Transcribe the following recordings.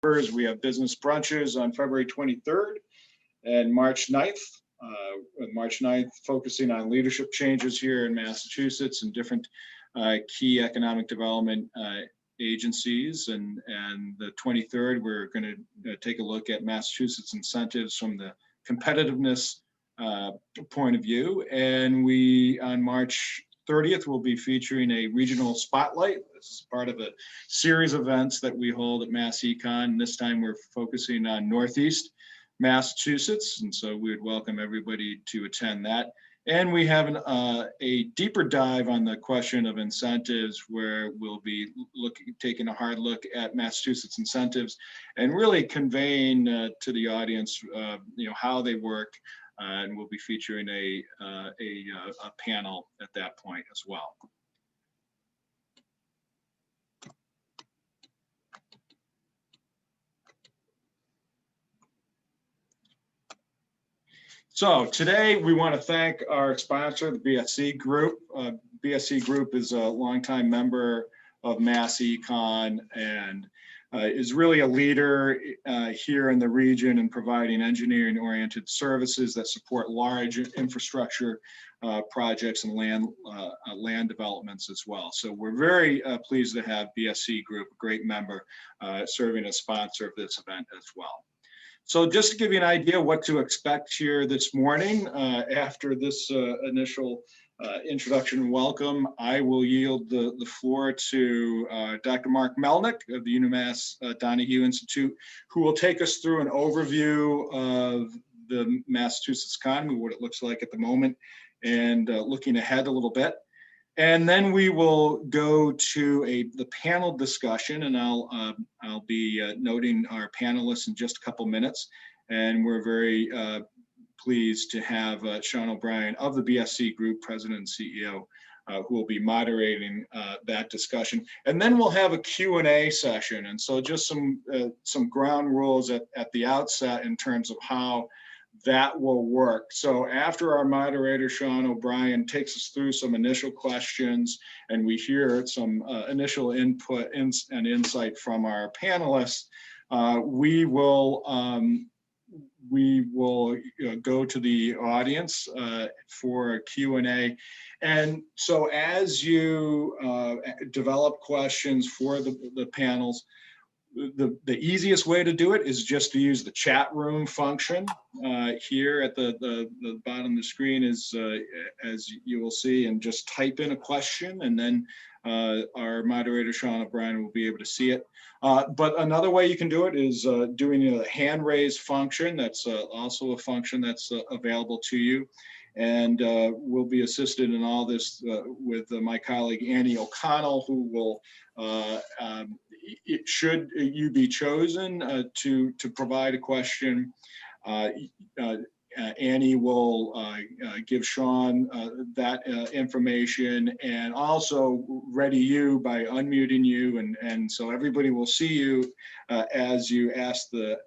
We have business brunches on February 23rd and March 9th. March 9th, focusing on leadership changes here in Massachusetts and different key economic development agencies. And the 23rd, we're going to take a look at Massachusetts incentives from the competitiveness point of view. And we, on March 30th, will be featuring a regional spotlight. This is part of a series of events that we hold at Mass Econ. This time we're focusing on Northeast Massachusetts, and so we would welcome everybody to attend that. And we have a deeper dive on the question of incentives, where we'll be taking a hard look at Massachusetts incentives and really conveying to the audience, how they work. And we'll be featuring a panel at that point as well. So today we want to thank our sponsor, the BSC Group. BSC Group is a longtime member of Mass Econ and is really a leader here in the region in providing engineering-oriented services that support large infrastructure projects and land developments as well. So we're very pleased to have BSC Group, a great member, serving as sponsor of this event as well. So just to give you an idea what to expect here this morning, after this initial introduction and welcome, I will yield the floor to Dr. Mark Melnick of the UMass Donahue Institute, who will take us through an overview of the Massachusetts economy, what it looks like at the moment, and looking ahead a little bit. And then we will go to the panel discussion, and I'll be noting our panelists in just a couple minutes. And we're very pleased to have Sean O'Brien of the BSC Group, President and CEO, who will be moderating that discussion. And then we'll have a Q&A session. And so just some ground rules at the outset in terms of how that will work. So after our moderator, Sean O'Brien, takes us through some initial questions and we hear some initial input and insight from our panelists, we will go to the audience for a Q&A. And so as you develop questions for the panels, the easiest way to do it is just to use the chat room function here at the bottom of the screen, as you will see, and just type in a question, and then our moderator, Sean O'Brien, will be able to see it. But another way you can do it is doing a hand raise function. That's also a function that's available to you. And we'll be assisted in all this with my colleague, Annie O'Connell, who will, should you be chosen to provide a question, Annie will give Sean that information and also ready you by unmuting you, and so everybody will see you as you ask the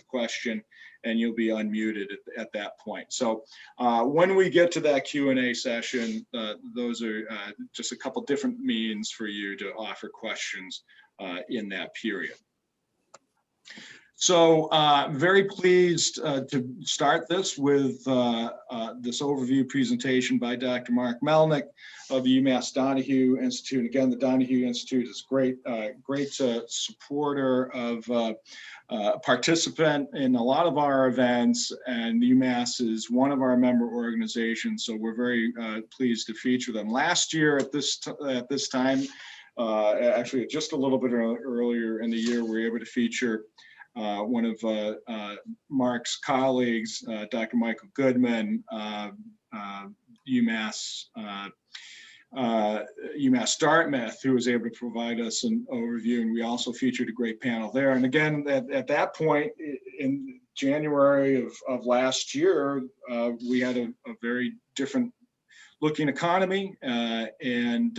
question, and you'll be unmuted at that point. So when we get to that Q&A session, those are just a couple different means for you to offer questions in that period. So very pleased to start this with this overview presentation by Dr. Mark Melnick of the UMass Donahue Institute. And again, the Donahue Institute is great supporter of participant in a lot of our events, and UMass is one of our member organizations, so we're very pleased to feature them. Last year at this time, actually just a little bit earlier in the year, we were able to feature one of Mark's colleagues, Dr. Michael Goodman, UMass Dartmouth, who was able to provide us an overview, and we also featured a great panel there. And again, at that point in January of last year, we had a very different looking economy, and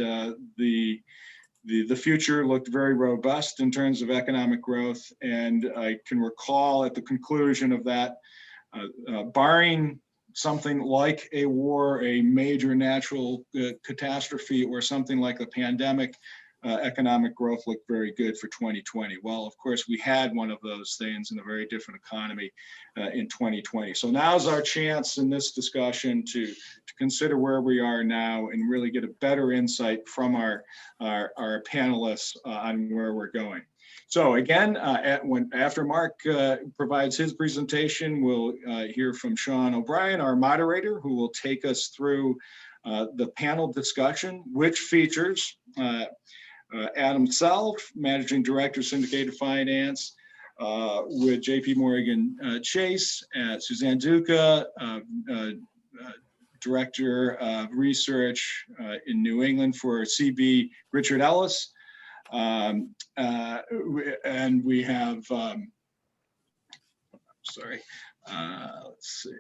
the future looked very robust in terms of economic growth. And I can recall at the conclusion of that, barring something like a war, a major natural catastrophe, or something like a pandemic, economic growth looked very good for 2020. Well, of course, we had one of those things in a very different economy in 2020. So now's our chance in this discussion to consider where we are now and really get a better insight from our panelists on where we're going. So again, after Mark provides his presentation, we'll hear from Sean O'Brien, our moderator, who will take us through the panel discussion, which features Adam Self, Managing Director, Syndicated Finance, with JP Morgan Chase, Suzanne Duca, Director of Research in New England for CB Richard Ellis. And we have, let's see.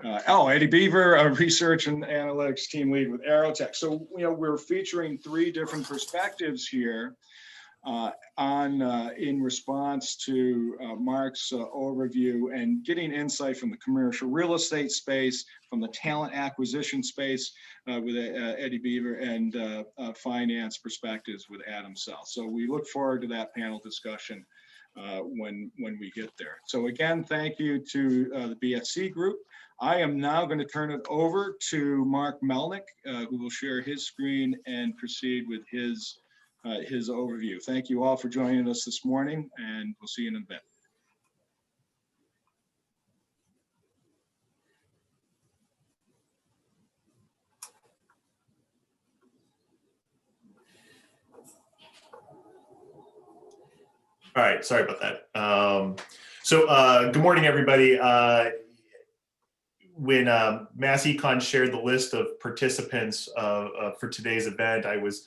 Eddie Beaver, Research and Analytics Team Lead with Aerotech. So, we're featuring three different perspectives here in response to Mark's overview and getting insight from the commercial real estate space, from the talent acquisition space with Eddie Beaver, and finance perspectives with Adam Self. So we look forward to that panel discussion when we get there. So again, thank you to the BSC group. I am now going to turn it over to Mark Melnick, who will share his screen and proceed with his overview. Thank you all for joining us this morning, and we'll see you in a bit. All right, sorry about that. Good morning, everybody. When MassEcon shared the list of participants for today's event, it was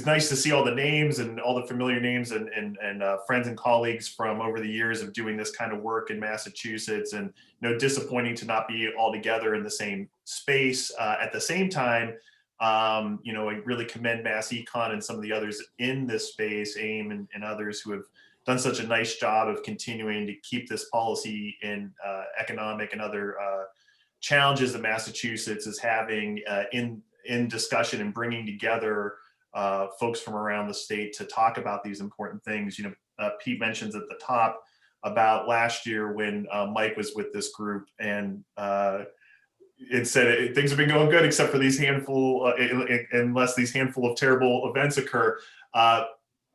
nice to see all the names and all the familiar names and friends and colleagues from over the years of doing this kind of work in Massachusetts, and disappointing to not be all together in the same space. At the same time, I really commend MassEcon and some of the others in this space, AIM and others who have done such a nice job of continuing to keep this policy in economic and other challenges that Massachusetts is having in discussion and bringing together folks from around the state to talk about these important things. Pete mentions at the top about last year when Mike was with this group, and it said things have been going good except for these handful, unless these handful of terrible events occur.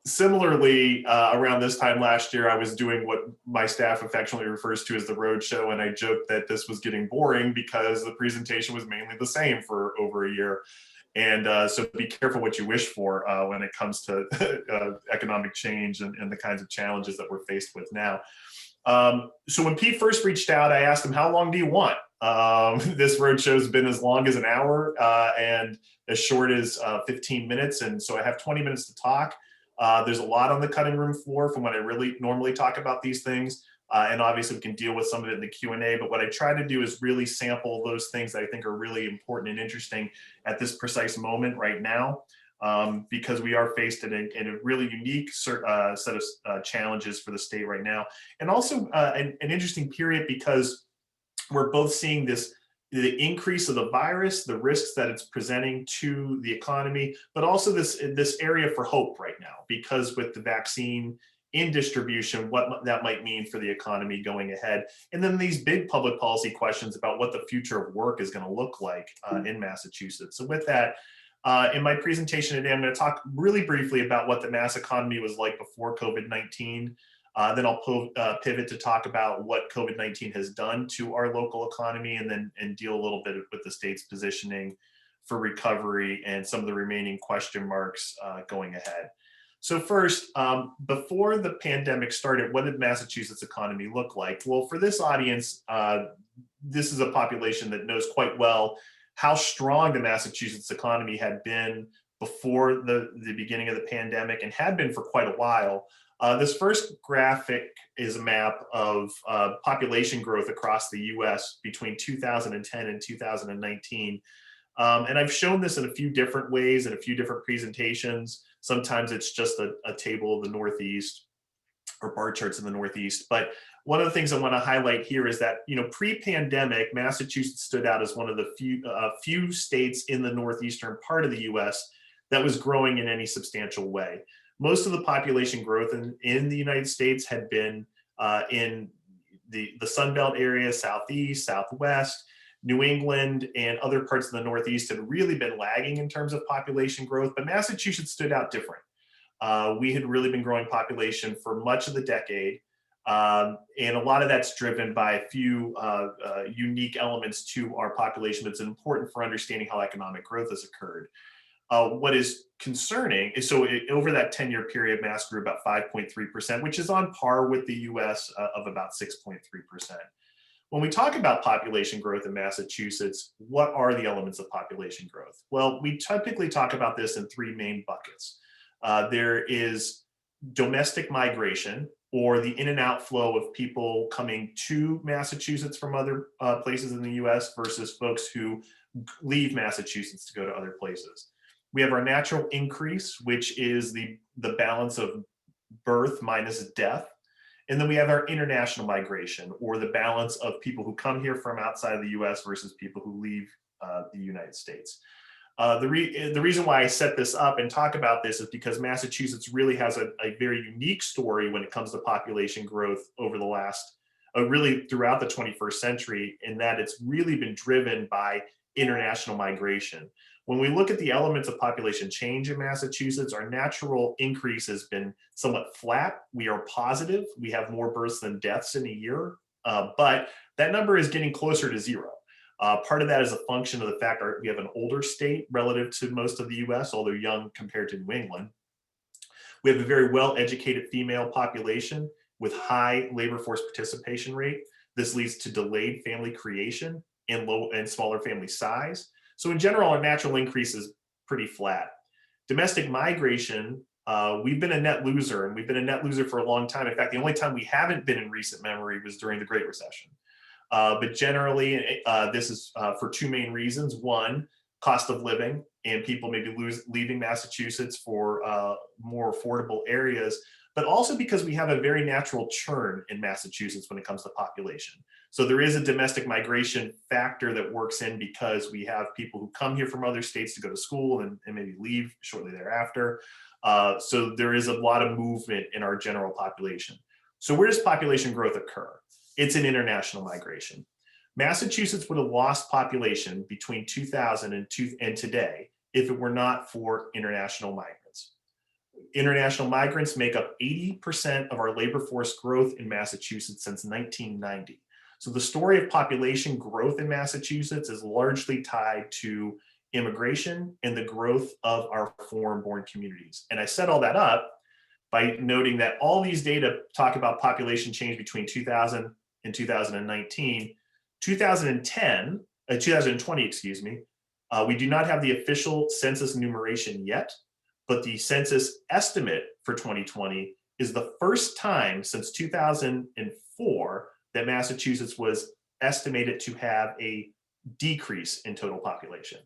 Similarly, around this time last year, I was doing what my staff affectionately refers to as the road show, and I joked that this was getting boring because the presentation was mainly the same for over a year. And so be careful what you wish for when it comes to economic change and the kinds of challenges that we're faced with now. So when Pete first reached out, I asked him, how long do you want? This roadshow has been as long as an hour and as short as 15 minutes. And so I have 20 minutes to talk. There's a lot on the cutting room floor from when I really normally talk about these things. And obviously we can deal with some of it in the Q&A, but what I try to do is really sample those things that I think are really important and interesting at this precise moment right now, because we are faced in a really unique set of challenges for the state right now. And also an interesting period because we're both seeing the increase of the virus, the risks that it's presenting to the economy, but also this area for hope right now, because with the vaccine in distribution, what that might mean for the economy going ahead. And then these big public policy questions about what the future of work is going to look like in Massachusetts. So with that, in my presentation today, I'm going to talk really briefly about what the Mass economy was like before COVID-19. Then I'll pivot to talk about what COVID-19 has done to our local economy, and deal a little bit with the state's positioning for recovery and some of the remaining question marks going ahead. So first, before the pandemic started, what did Massachusetts economy look like? Well, for this audience, this is a population that knows quite well how strong the Massachusetts economy had been before the beginning of the pandemic, and had been for quite a while. This first graphic is a map of population growth across the US between 2010 and 2019. And I've shown this in a few different ways in a few different presentations. Sometimes it's just a table of the Northeast or bar charts in the Northeast. But one of the things I want to highlight here is that, pre-pandemic, Massachusetts stood out as one of the few states in the northeastern part of the US that was growing in any substantial way. Most of the population growth in the United States had been in the Sun Belt area, Southeast, Southwest. New England and other parts of the Northeast had really been lagging in terms of population growth, but Massachusetts stood out different. We had really been growing population for much of the decade. And a lot of that's driven by a few unique elements to our population that's important for understanding how economic growth has occurred. What is concerning is, over that 10-year period, Mass grew about 5.3%, which is on par with the US of about 6.3%. When we talk about population growth in Massachusetts, what are the elements of population growth? Well, we typically talk about this in three main buckets. There is domestic migration, or the in and out flow of people coming to Massachusetts from other places in the US versus folks who leave Massachusetts to go to other places. We have our natural increase, which is the balance of birth minus death. And then we have our international migration, or the balance of people who come here from outside of the US versus people who leave the United States. The reason why I set this up and talk about this is because Massachusetts really has a very unique story when it comes to population growth over the last, really throughout the 21st century, in that it's really been driven by international migration. When we look at the elements of population change in Massachusetts, our natural increase has been somewhat flat. We are positive. We have more births than deaths in a year, but that number is getting closer to zero. Part of that is a function of the fact that we have an older state relative to most of the US, although young compared to New England. We have a very well-educated female population with high labor force participation rate. This leads to delayed family creation and smaller family size. So in general, our natural increase is pretty flat. Domestic migration, we've been a net loser, and we've been a net loser for a long time. In fact, the only time we haven't been in recent memory was during the Great Recession. But generally, this is for two main reasons. One, cost of living, and people maybe leaving Massachusetts for more affordable areas, but also because we have a very natural churn in Massachusetts when it comes to population. So there is a domestic migration factor that works in, because we have people who come here from other states to go to school and maybe leave shortly thereafter. So there is a lot of movement in our general population. So where does population growth occur? It's an international migration. Massachusetts would have lost population between 2000 and today if it were not for international migrants. International migrants make up 80% of our labor force growth in Massachusetts since 1990. So the story of population growth in Massachusetts is largely tied to immigration and the growth of our foreign-born communities. And I set all that up by noting that all these data talk about population change between 2000 and 2019. 2020, excuse me, we do not have the official census enumeration yet, but the census estimate for 2020 is the first time since 2004 that Massachusetts was estimated to have a decrease in total population.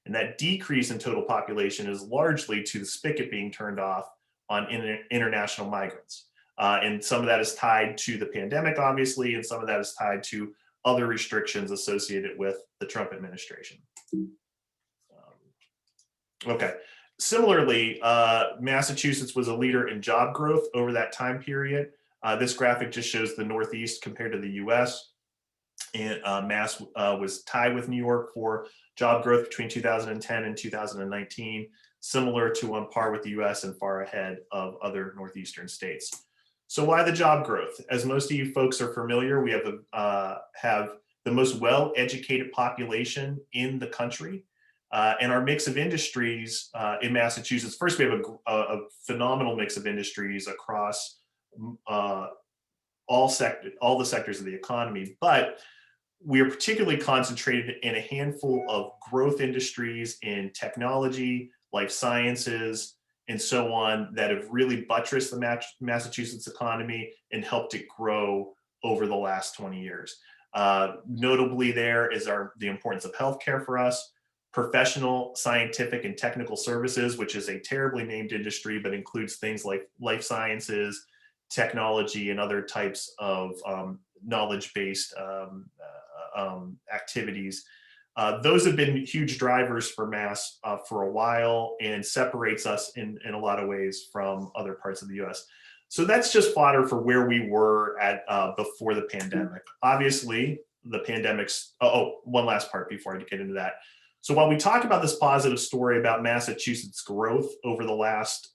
And that decrease in total population is largely to the spigot being turned off on international migrants. And some of that is tied to the pandemic, obviously, and some of that is tied to other restrictions associated with the Trump administration. Okay. Similarly, Massachusetts was a leader in job growth over that time period. This graphic just shows the Northeast compared to the US. And Mass was tied with New York for job growth between 2010 and 2019, similar to on par with the US and far ahead of other Northeastern states. So why the job growth? As most of you folks are familiar, we have the most well-educated population in the country. And our mix of industries in Massachusetts, first we have a phenomenal mix of industries across all the sectors of the economy, but we are particularly concentrated in a handful of growth industries in technology, life sciences, and so on, that have really buttressed the Massachusetts economy and helped it grow over the last 20 years. Notably there is the importance of healthcare for us, professional, scientific, and technical services, which is a terribly named industry, but includes things like life sciences, technology, and other types of knowledge-based activities. Those have been huge drivers for Mass for a while and separates us in a lot of ways from other parts of the US. So that's just fodder for where we were at before the pandemic. Obviously, the pandemic's, one last part before I get into that. So while we talk about this positive story about Massachusetts growth over the last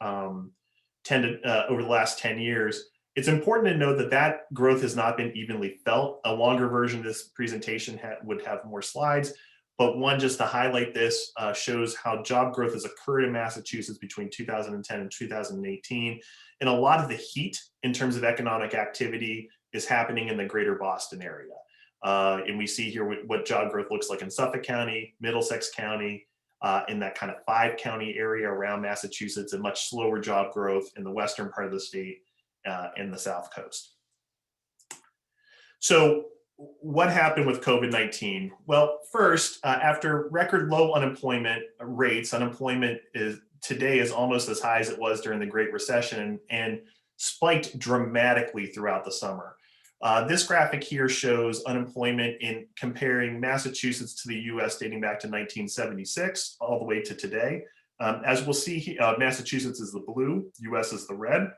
10 years, it's important to note that that growth has not been evenly felt. A longer version of this presentation would have more slides, but one just to highlight this shows how job growth has occurred in Massachusetts between 2010 and 2018. And a lot of the heat in terms of economic activity is happening in the greater Boston area. And we see here what job growth looks like in Suffolk County, Middlesex County, in that kind of 5-county area around Massachusetts, and much slower job growth in the western part of the state and the South Coast. So what happened with COVID-19? Well, first, after record low unemployment rates, unemployment today is almost as high as it was during the Great Recession and spiked dramatically throughout the summer. This graphic here shows unemployment in comparing Massachusetts to the US dating back to 1976 all the way to today. As we'll see, Massachusetts is the blue, US is the red.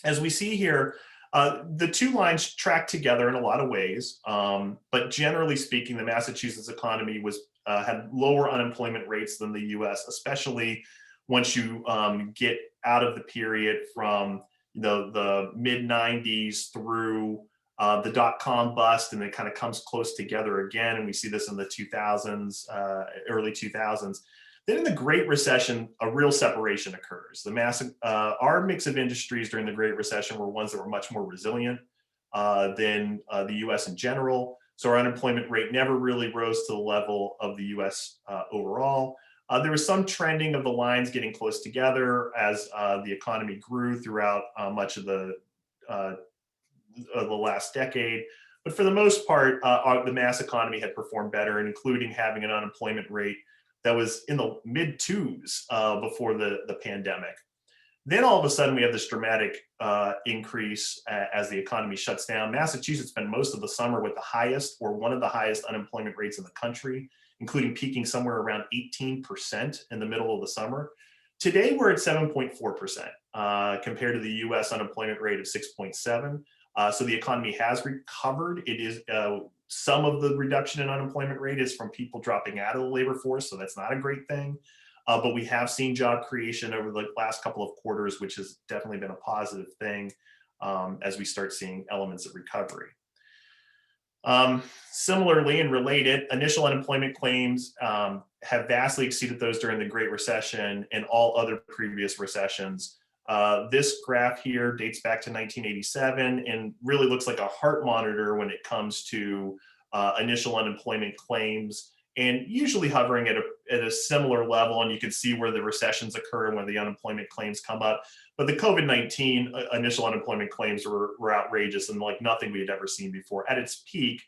As we see here, the two lines track together in a lot of ways, but generally speaking, the Massachusetts economy had lower unemployment rates than the US, especially once you get out of the period from the mid-90s through the dot-com bust, and it kind of comes close together again, and we see this in the 2000s, early 2000s. Then in the Great Recession, a real separation occurs. Our mix of industries during the Great Recession were ones that were much more resilient than the US in general. So our unemployment rate never really rose to the level of the US overall. There was some trending of the lines getting close together as the economy grew throughout much of the last decade. But for the most part, the Mass economy had performed better, including having an unemployment rate that was in the mid-2s before the pandemic. Then all of a sudden we have this dramatic increase as the economy shuts down. Massachusetts spent most of the summer with the highest or one of the highest unemployment rates in the country, including peaking somewhere around 18% in the middle of the summer. Today we're at 7.4% compared to the US unemployment rate of 6.7. So the economy has recovered. It is some of the reduction in unemployment rate is from people dropping out of the labor force, so that's not a great thing. But we have seen job creation over the last couple of quarters, which has definitely been a positive thing as we start seeing elements of recovery. Similarly and related, initial unemployment claims have vastly exceeded those during the Great Recession and all other previous recessions. This graph here dates back to 1987 and really looks like a heart monitor when it comes to initial unemployment claims, and usually hovering at a similar level, and you can see where the recessions occur and when the unemployment claims come up. But the COVID-19 initial unemployment claims were outrageous and like nothing we had ever seen before. At its peak,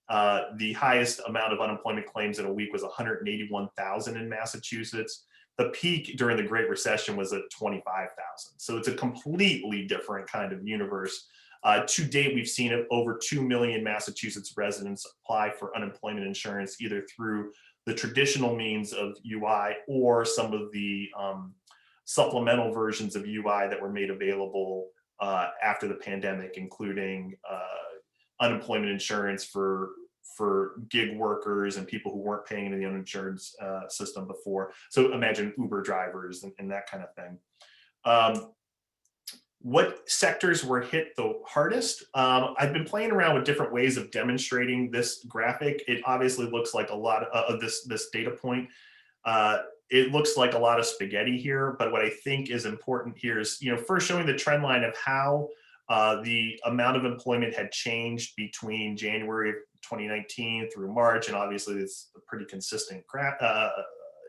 the highest amount of unemployment claims in a week was 181,000 in Massachusetts. The peak during the Great Recession was at 25,000. So it's a completely different kind of universe. To date, we've seen over 2 million Massachusetts residents apply for unemployment insurance, either through the traditional means of UI or some of the supplemental versions of UI that were made available after the pandemic, including unemployment insurance for gig workers and people who weren't paying into the uninsured system before. So imagine Uber drivers and that kind of thing. What sectors were hit the hardest? I've been playing around with different ways of demonstrating this graphic. It obviously looks like a lot of this data point. It looks like a lot of spaghetti here, but what I think is important here is, first showing the trend line of how the amount of employment had changed between January of 2019 through March, and obviously it's a pretty consistent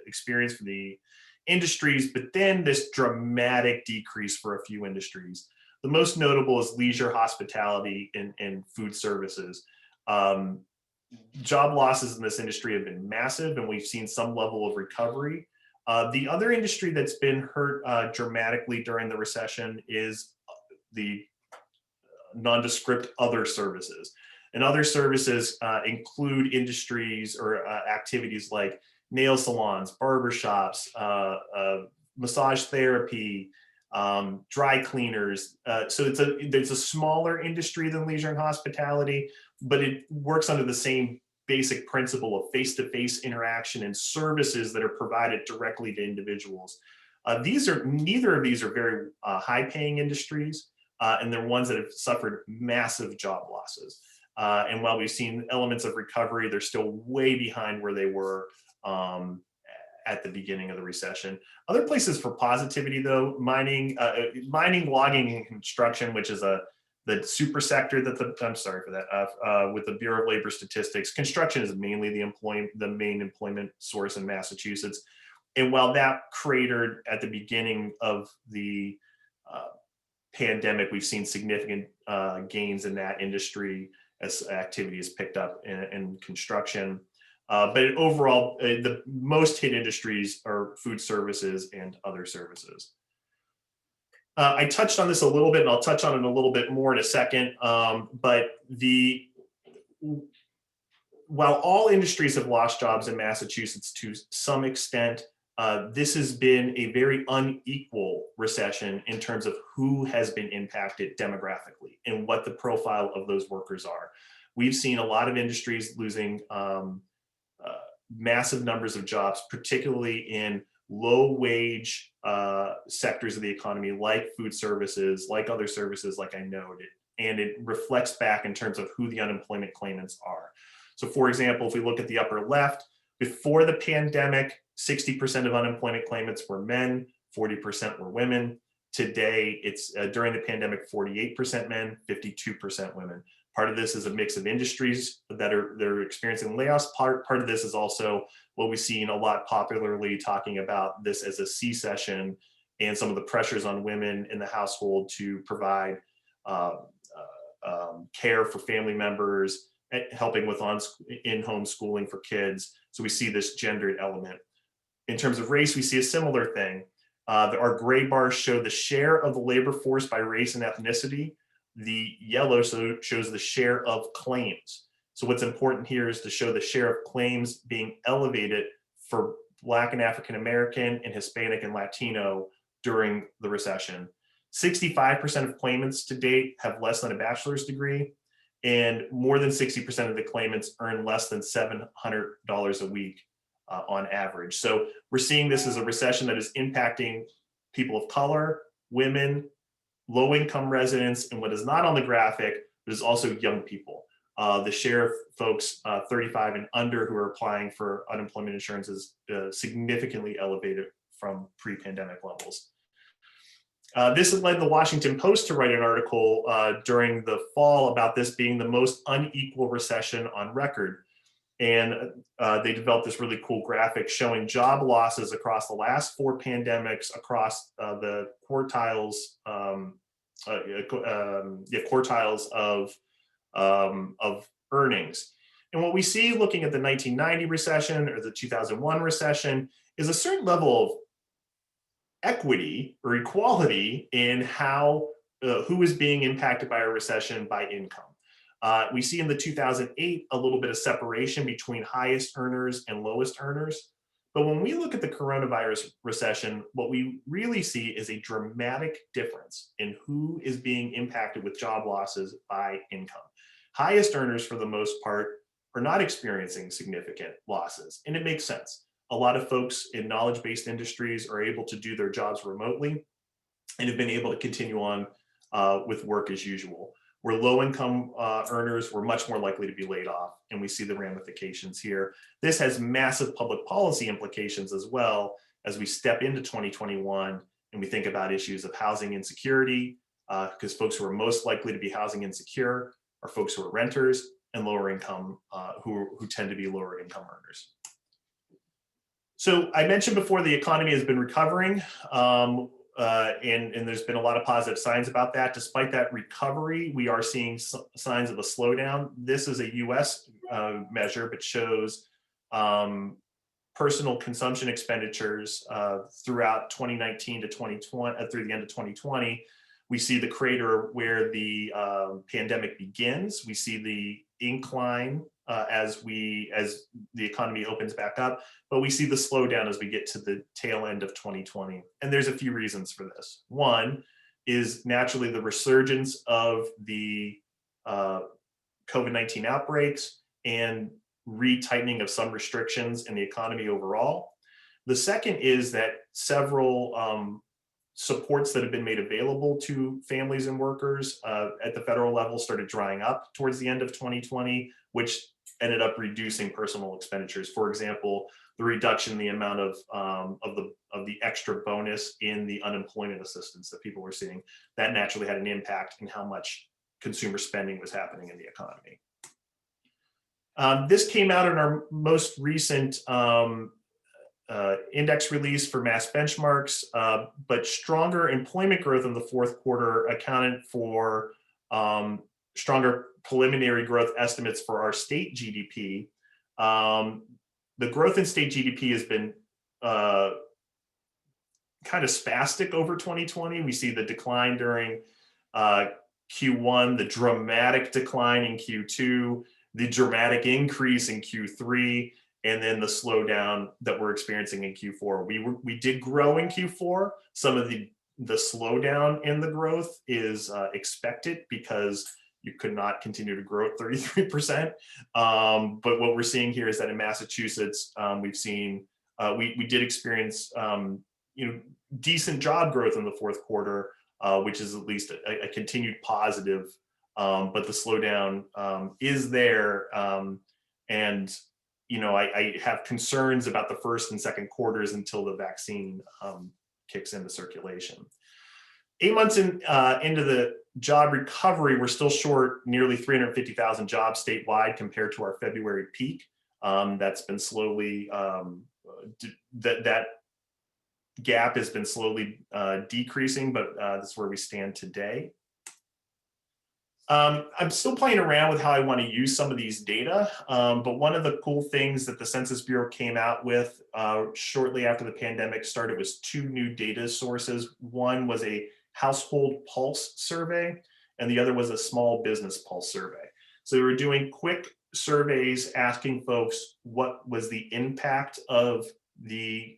experience for the industries, but then this dramatic decrease for a few industries. The most notable is leisure, hospitality, and food services. Job losses in this industry have been massive, and we've seen some level of recovery. The other industry that's been hurt dramatically during the recession is the nondescript other services. And other services include industries or activities like nail salons, barber shops, massage therapy, dry cleaners. So it's a smaller industry than leisure and hospitality, but it works under the same basic principle of face-to-face interaction and services that are provided directly to individuals. Neither of these are very high-paying industries, and they're ones that have suffered massive job losses. And while we've seen elements of recovery, they're still way behind where they were at the beginning of the recession. Other places for positivity, though, mining, logging, and construction, which is the super sector that I'm sorry for that, with the Bureau of Labor Statistics. Construction is mainly the main employment source in Massachusetts. And while that cratered at the beginning of the pandemic, we've seen significant gains in that industry as activity has picked up in construction. But overall, the most hit industries are food services and other services. I touched on this a little bit, and I'll touch on it a little bit more in a second. But while all industries have lost jobs in Massachusetts to some extent, this has been a very unequal recession in terms of who has been impacted demographically and what the profile of those workers are. We've seen a lot of industries losing massive numbers of jobs, particularly in low wage sectors of the economy, like food services, like other services, like I noted, and it reflects back in terms of who the unemployment claimants are. So for example, if we look at the upper left, before the pandemic, 60% of unemployment claimants were men, 40% were women. Today, it's during the pandemic, 48% men, 52% women. Part of this is a mix of industries that are experiencing layoffs. Part of this is also what we've seen a lot popularly talking about this as a C-session and some of the pressures on women in the household to provide care for family members, helping with in-home schooling for kids. So we see this gendered element. In terms of race, we see a similar thing. Our gray bars show the share of the labor force by race and ethnicity. The yellow shows the share of claims. So what's important here is to show the share of claims being elevated for Black and African American and Hispanic and Latino during the recession. 65% of claimants to date have less than a bachelor's degree, and more than 60% of the claimants earn less than $700 a week on average. So we're seeing this as a recession that is impacting people of color, women, low-income residents, and what is not on the graphic, but is also young people. The share of folks 35 and under who are applying for unemployment insurance is significantly elevated from pre-pandemic levels. This has led the Washington Post to write an article during the fall about this being the most unequal recession on record. And they developed this really cool graphic showing job losses across the last 4 pandemics across the quartiles, quartiles of earnings. And what we see looking at the 1990 recession or the 2001 recession is a certain level of equity or equality in how who is being impacted by a recession by income. We see in the 2008 a little bit of separation between highest earners and lowest earners. But when we look at the coronavirus recession, what we really see is a dramatic difference in who is being impacted with job losses by income. Highest earners, for the most part, are not experiencing significant losses, and it makes sense. A lot of folks in knowledge-based industries are able to do their jobs remotely and have been able to continue on with work as usual. Where low-income earners were much more likely to be laid off, and we see the ramifications here. This has massive public policy implications as well as we step into 2021 and we think about issues of housing insecurity, because folks who are most likely to be housing insecure are folks who are renters and lower income, who tend to be lower income earners. So I mentioned before the economy has been recovering. And there's been a lot of positive signs about that. Despite that recovery, we are seeing signs of a slowdown. This is a US measure, but shows personal consumption expenditures throughout 2019 to 2020, through the end of 2020. We see the crater where the pandemic begins. We see the incline as the economy opens back up, but we see the slowdown as we get to the tail end of 2020. And there's a few reasons for this. One is naturally the resurgence of the COVID-19 outbreaks and retightening of some restrictions in the economy overall. The second is that several supports that have been made available to families and workers at the federal level started drying up towards the end of 2020, which ended up reducing personal expenditures. For example, the reduction in the amount of the extra bonus in the unemployment assistance that people were seeing, that naturally had an impact in how much consumer spending was happening in the economy. This came out in our most recent index release for mass benchmarks, but stronger employment growth in the fourth quarter accounted for stronger preliminary growth estimates for our state GDP. The growth in state GDP has been kind of spastic over 2020. We see the decline during Q1, the dramatic decline in Q2, the dramatic increase in Q3, and then the slowdown that we're experiencing in Q4. We did grow in Q4. Some of the slowdown in the growth is expected because you could not continue to grow at 33%. But what we're seeing here is that in Massachusetts, we've seen, we did experience decent job growth in the fourth quarter, which is at least a continued positive, but the slowdown is there. And I have concerns about the first and second quarters until the vaccine kicks into circulation. 8 months into the job recovery, we're still short nearly 350,000 jobs statewide compared to our February peak. That's been slowly, that gap has been slowly decreasing, but that's where we stand today. I'm still playing around with how I want to use some of these data, but one of the cool things that the Census Bureau came out with shortly after the pandemic started was 2 new data sources. One was a household pulse survey, and the other was a small business pulse survey. So we were doing quick surveys asking folks what was the impact of the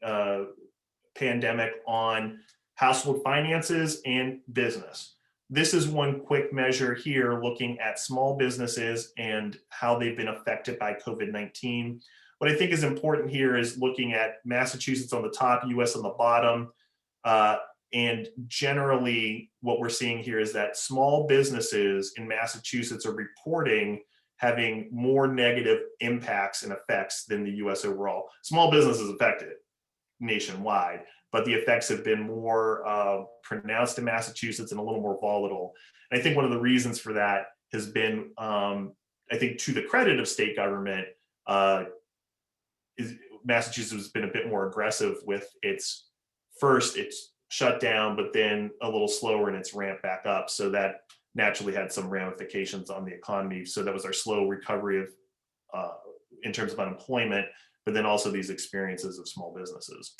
pandemic on household finances and business. This is one quick measure here looking at small businesses and how they've been affected by COVID-19. What I think is important here is looking at Massachusetts on the top, US on the bottom. And generally what we're seeing here is that small businesses in Massachusetts are reporting having more negative impacts and effects than the US overall. Small businesses affected nationwide, but the effects have been more pronounced in Massachusetts and a little more volatile. And I think one of the reasons for that has been, I think to the credit of state government, is Massachusetts has been a bit more aggressive with its shut down, but then a little slower in its ramp back up. So that naturally had some ramifications on the economy. So that was our slow recovery of, in terms of unemployment, but then also these experiences of small businesses.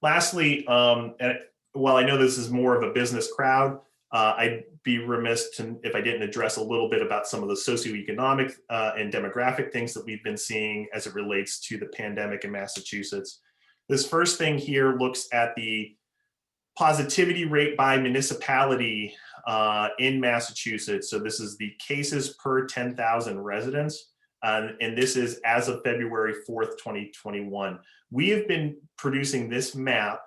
Lastly, and while I know this is more of a business crowd, I'd be remiss if I didn't address a little bit about some of the socioeconomic and demographic things that we've been seeing as it relates to the pandemic in Massachusetts. This first thing here looks at the positivity rate by municipality in Massachusetts. So this is the cases per 10,000 residents. And this is as of February 4th, 2021. We have been producing this map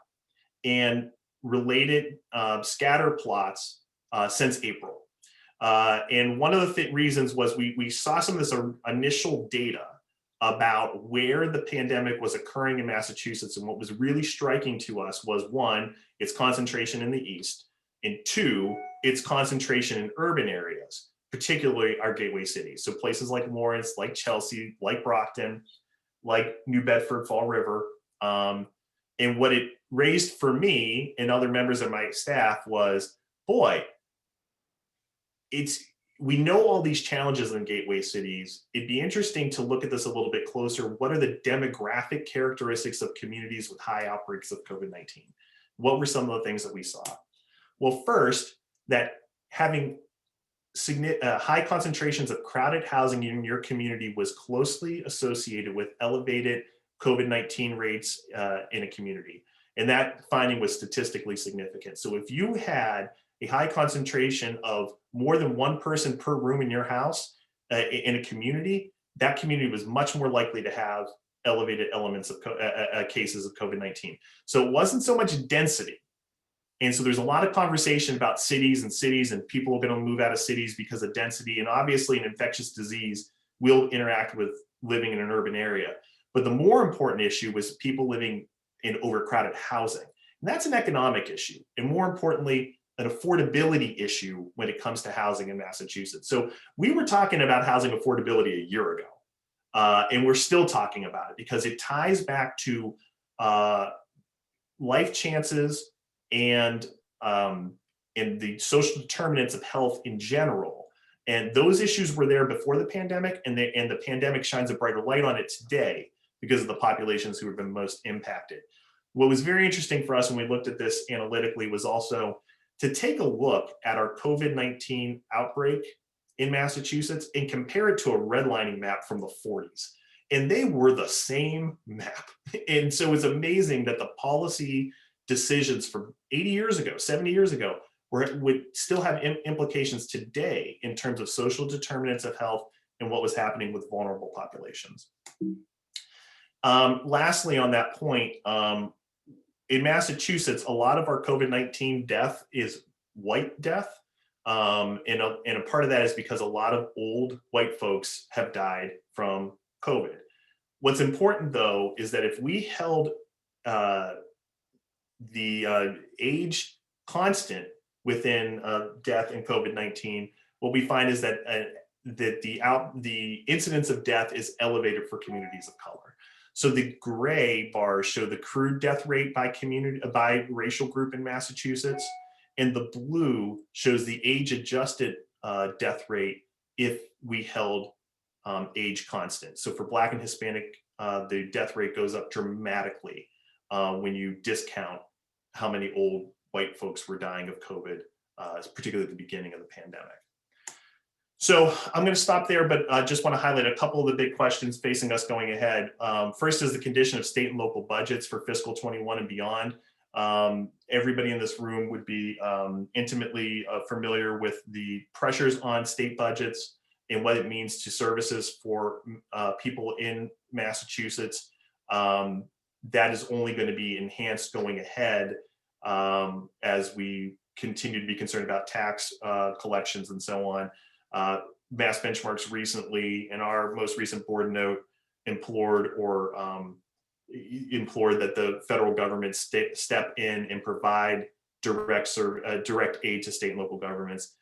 and related scatter plots since April. And one of the reasons was we saw some of this initial data about where the pandemic was occurring in Massachusetts. And what was really striking to us was, one, its concentration in the East, and two, its concentration in urban areas, particularly our gateway cities. So places like Lawrence, like Chelsea, like Brockton, like New Bedford, Fall River. And what it raised for me and other members of my staff was, boy, we know all these challenges in gateway cities. It'd be interesting to look at this a little bit closer. What are the demographic characteristics of communities with high outbreaks of COVID-19? What were some of the things that we saw? Well, first, that having high concentrations of crowded housing in your community was closely associated with elevated COVID-19 rates in a community. And that finding was statistically significant. So if you had a high concentration of more than one person per room in your house in a community, that community was much more likely to have elevated elements of cases of COVID-19. So it wasn't so much density. And so there's a lot of conversation about cities and people are going to move out of cities because of density. And obviously an infectious disease will interact with living in an urban area. But the more important issue was people living in overcrowded housing. And that's an economic issue. And more importantly, an affordability issue when it comes to housing in Massachusetts. So we were talking about housing affordability a year ago. And we're still talking about it because it ties back to life chances and the social determinants of health in general. And those issues were there before the pandemic, and the pandemic shines a brighter light on it today because of the populations who have been most impacted. What was very interesting for us when we looked at this analytically was also to take a look at our COVID-19 outbreak in Massachusetts and compare it to a redlining map from the 40s. And they were the same map. And so it's amazing that the policy decisions from 80 years ago, 70 years ago, would still have implications today in terms of social determinants of health and what was happening with vulnerable populations. Lastly, on that point, in Massachusetts, a lot of our COVID-19 death is white death. And a part of that is because a lot of old white folks have died from COVID. What's important, though, is that if we held the age constant within death in COVID-19, what we find is that the incidence of death is elevated for communities of color. So the gray bars show the crude death rate by racial group in Massachusetts, and the blue shows the age-adjusted death rate if we held age constant. So for Black and Hispanic, the death rate goes up dramatically when you discount how many old white folks were dying of COVID, particularly at the beginning of the pandemic. So I'm going to stop there, but I just want to highlight a couple of the big questions facing us going ahead. First is the condition of state and local budgets for fiscal 21 and beyond. Everybody in this room would be intimately familiar with the pressures on state budgets and what it means to services for people in Massachusetts. That is only going to be enhanced going ahead as we continue to be concerned about tax collections and so on. Mass Benchmarks recently, in our most recent board note, implored that the federal government step in and provide direct aid to state and local governments.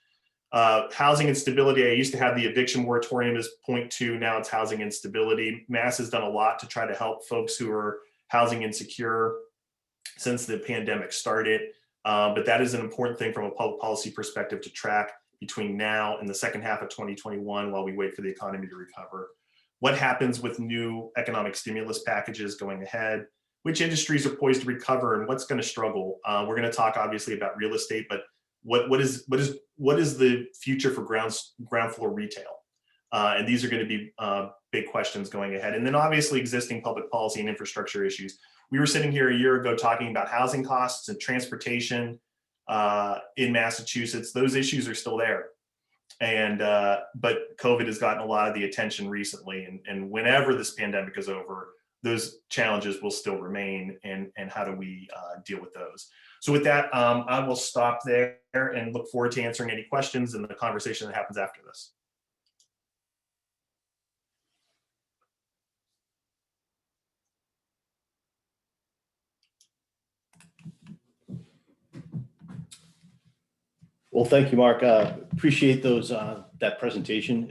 Housing instability, I used to have the eviction moratorium as point 2, now it's housing instability. Mass has done a lot to try to help folks who are housing insecure since the pandemic started, but that is an important thing from a public policy perspective to track between now and the second half of 2021 while we wait for the economy to recover. What happens with new economic stimulus packages going ahead? Which industries are poised to recover and what's going to struggle? We're going to talk obviously about real estate, but what is the future for ground floor retail? And these are going to be big questions going ahead. And then obviously existing public policy and infrastructure issues. We were sitting here a year ago talking about housing costs and transportation in Massachusetts. Those issues are still there. And but COVID has gotten a lot of the attention recently. And whenever this pandemic is over, those challenges will still remain. And how do we deal with those? So with that, I will stop there and look forward to answering any questions and the conversation that happens after this. Well, thank you, Mark. Appreciate those that presentation.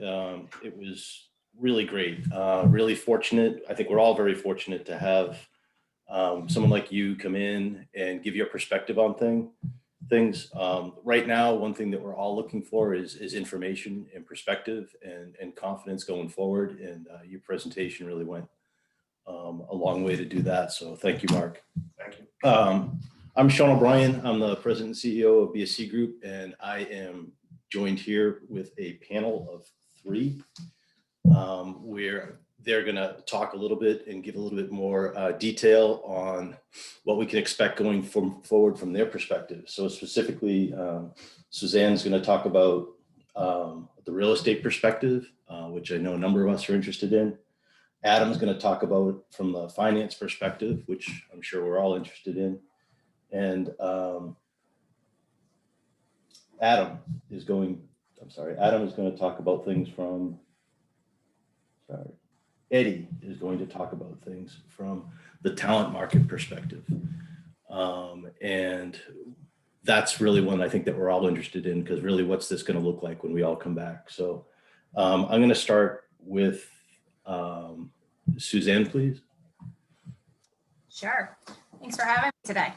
It was really great. Really fortunate. I think we're all very fortunate to have someone like you come in and give your perspective on things. Right now, one thing that we're all looking for is information and perspective and confidence going forward. And your presentation really went a long way to do that. So thank you, Mark. Thank you. I'm Sean O'Brien. I'm the president and CEO of BSC Group, and I am joined here with a panel of three, where they're going to talk a little bit and give a little bit more detail on what we can expect going forward from their perspective. So specifically, Suzanne's going to talk about the real estate perspective, which I know a number of us are interested in. Adam's going to talk about from the finance perspective, which I'm sure we're all interested in. And Adam is going to talk about things from, Eddie is going to talk about things from the talent market perspective. And that's really one I think that we're all interested in, because really what's this going to look like when we all come back? So I'm going to start with Suzanne, please. Sure. Thanks for having me today.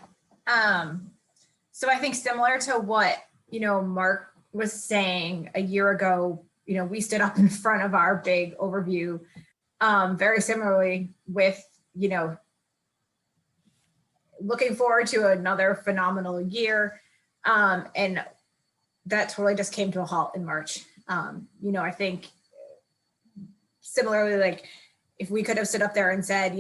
So I think similar to what, Mark was saying a year ago, we stood up in front of our big overview, very similarly with, looking forward to another phenomenal year. And that totally just came to a halt in March. I think similarly, like if we could have stood up there and said,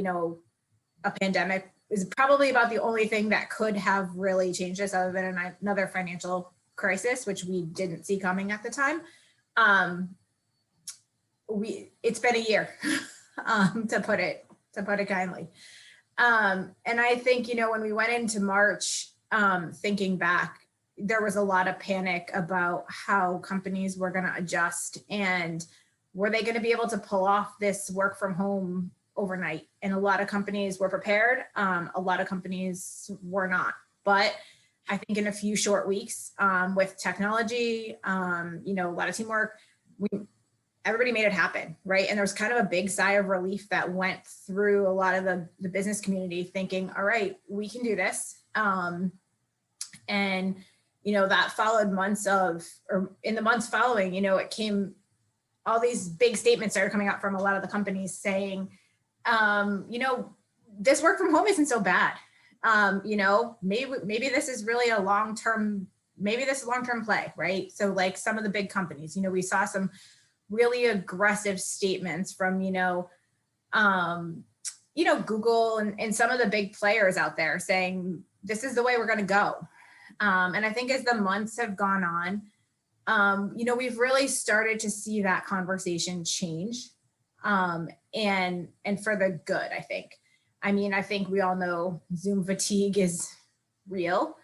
a pandemic is probably about the only thing that could have really changed this, other than another financial crisis, which we didn't see coming at the time. It's been a year, to put it kindly. And I think, when we went into March, thinking back, there was a lot of panic about how companies were going to adjust, and were they going to be able to pull off this work from home overnight. And a lot of companies were prepared. A lot of companies were not. But I think in a few short weeks, with technology, a lot of teamwork, everybody made it happen, right? And there was kind of a big sigh of relief that went through a lot of the business community, thinking, all right, we can do this. And, that followed in the months following, it came, all these big statements started coming out from a lot of the companies saying, this work from home isn't so bad. Maybe this is really a long-term play, right? So like some of the big companies, we saw some really aggressive statements from, Google and some of the big players out there saying, this is the way we're going to go. And I think as the months have gone on, we've really started to see that conversation change. And for the good, I think. I think we all know Zoom fatigue is real.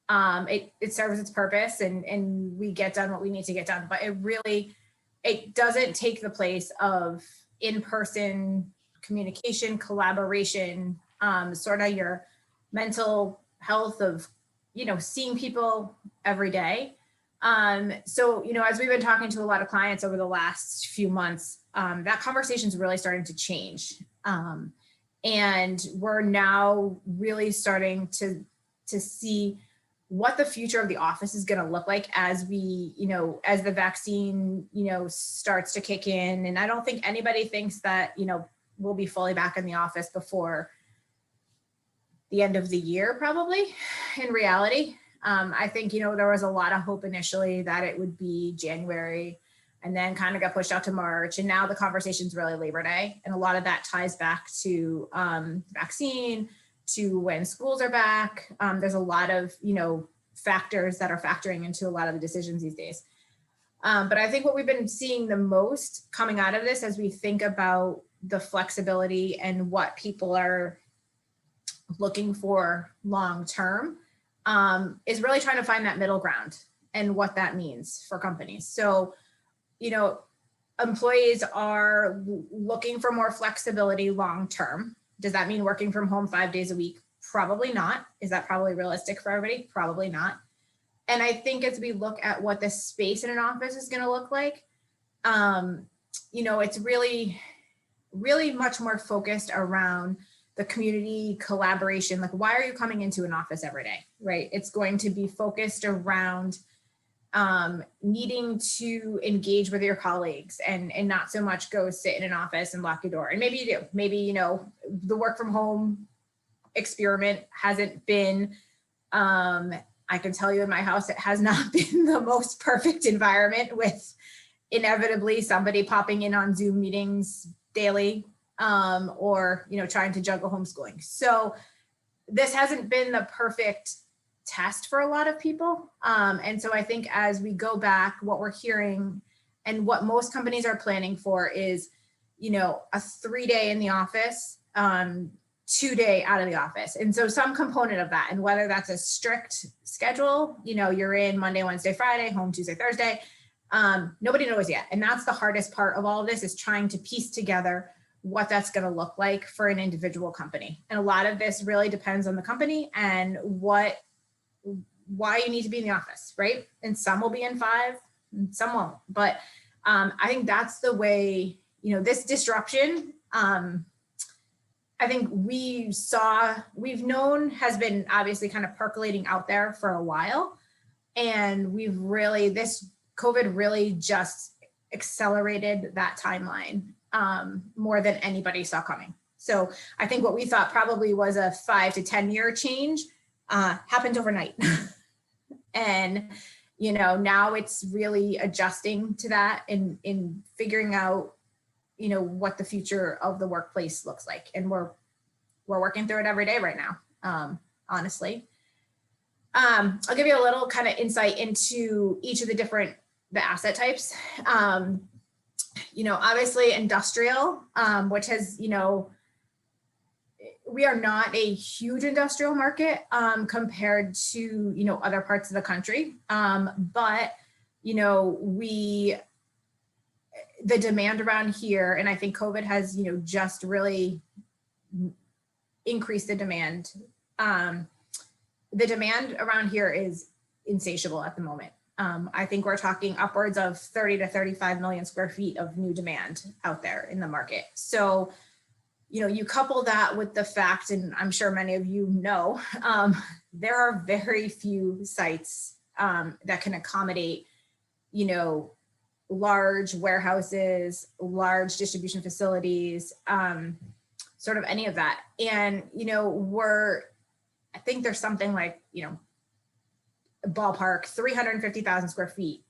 It serves its purpose, and we get done what we need to get done, but it doesn't take the place of in-person communication, collaboration, sort of your mental health of, seeing people every day. So, as we've been talking to a lot of clients over the last few months, that conversation is really starting to change. And we're now really starting to see what the future of the office is going to look like as we, as the vaccine, starts to kick in. And I don't think anybody thinks that, we'll be fully back in the office before the end of the year, probably, in reality. I think, there was a lot of hope initially that it would be January, and then kind of got pushed out to March. And now the conversation's really Labor Day. And a lot of that ties back to vaccine, to when schools are back. There's a lot of, factors that are factoring into a lot of the decisions these days. But I think what we've been seeing the most coming out of this, as we think about the flexibility and what people are looking for long-term, is really trying to find that middle ground and what that means for companies. So, employees are looking for more flexibility long-term. Does that mean working from home 5 days a week? Probably not. Is that probably realistic for everybody? Probably not. And I think as we look at what the space in an office is going to look like, it's really, really much more focused around the community collaboration. Like, why are you coming into an office every day, right? It's going to be focused around needing to engage with your colleagues and not so much go sit in an office and lock your door. And maybe you do. Maybe, the work from home experiment hasn't been I can tell you in my house, it has not been the most perfect environment, with inevitably somebody popping in on Zoom meetings daily, or, trying to juggle homeschooling. So this hasn't been the perfect test for a lot of people. And so I think as we go back, what we're hearing and what most companies are planning for is, a 3-day in the office, 2-day out of the office. And so some component of that, and whether that's a strict schedule, you're in Monday, Wednesday, Friday, home Tuesday, Thursday, nobody knows yet. And that's the hardest part of all of this, is trying to piece together what that's going to look like for an individual company. And a lot of this really depends on the company and why you need to be in the office, right? And some will be in 5 and some won't. But I think that's the way, this disruption, I think we've known has been obviously kind of percolating out there for a while. And this COVID really just accelerated that timeline more than anybody saw coming. So I think what we thought probably was a 5 to 10 year change happened overnight. And, now it's really adjusting to that and in figuring out, what the future of the workplace looks like. And we're working through it every day right now, honestly. I'll give you a little kind of insight into each of the asset types. Obviously industrial, which has, we are not a huge industrial market compared to, other parts of the country. But, the demand around here, and I think COVID has, just really increased the demand. The demand around here is insatiable at the moment. I think we're talking upwards of 30 to 35 million square feet of new demand out there in the market. So, you couple that with the fact, and I'm sure many of you know, there are very few sites that can accommodate, large warehouses, large distribution facilities, sort of any of that. And, I think there's something like, ballpark 350,000 square feet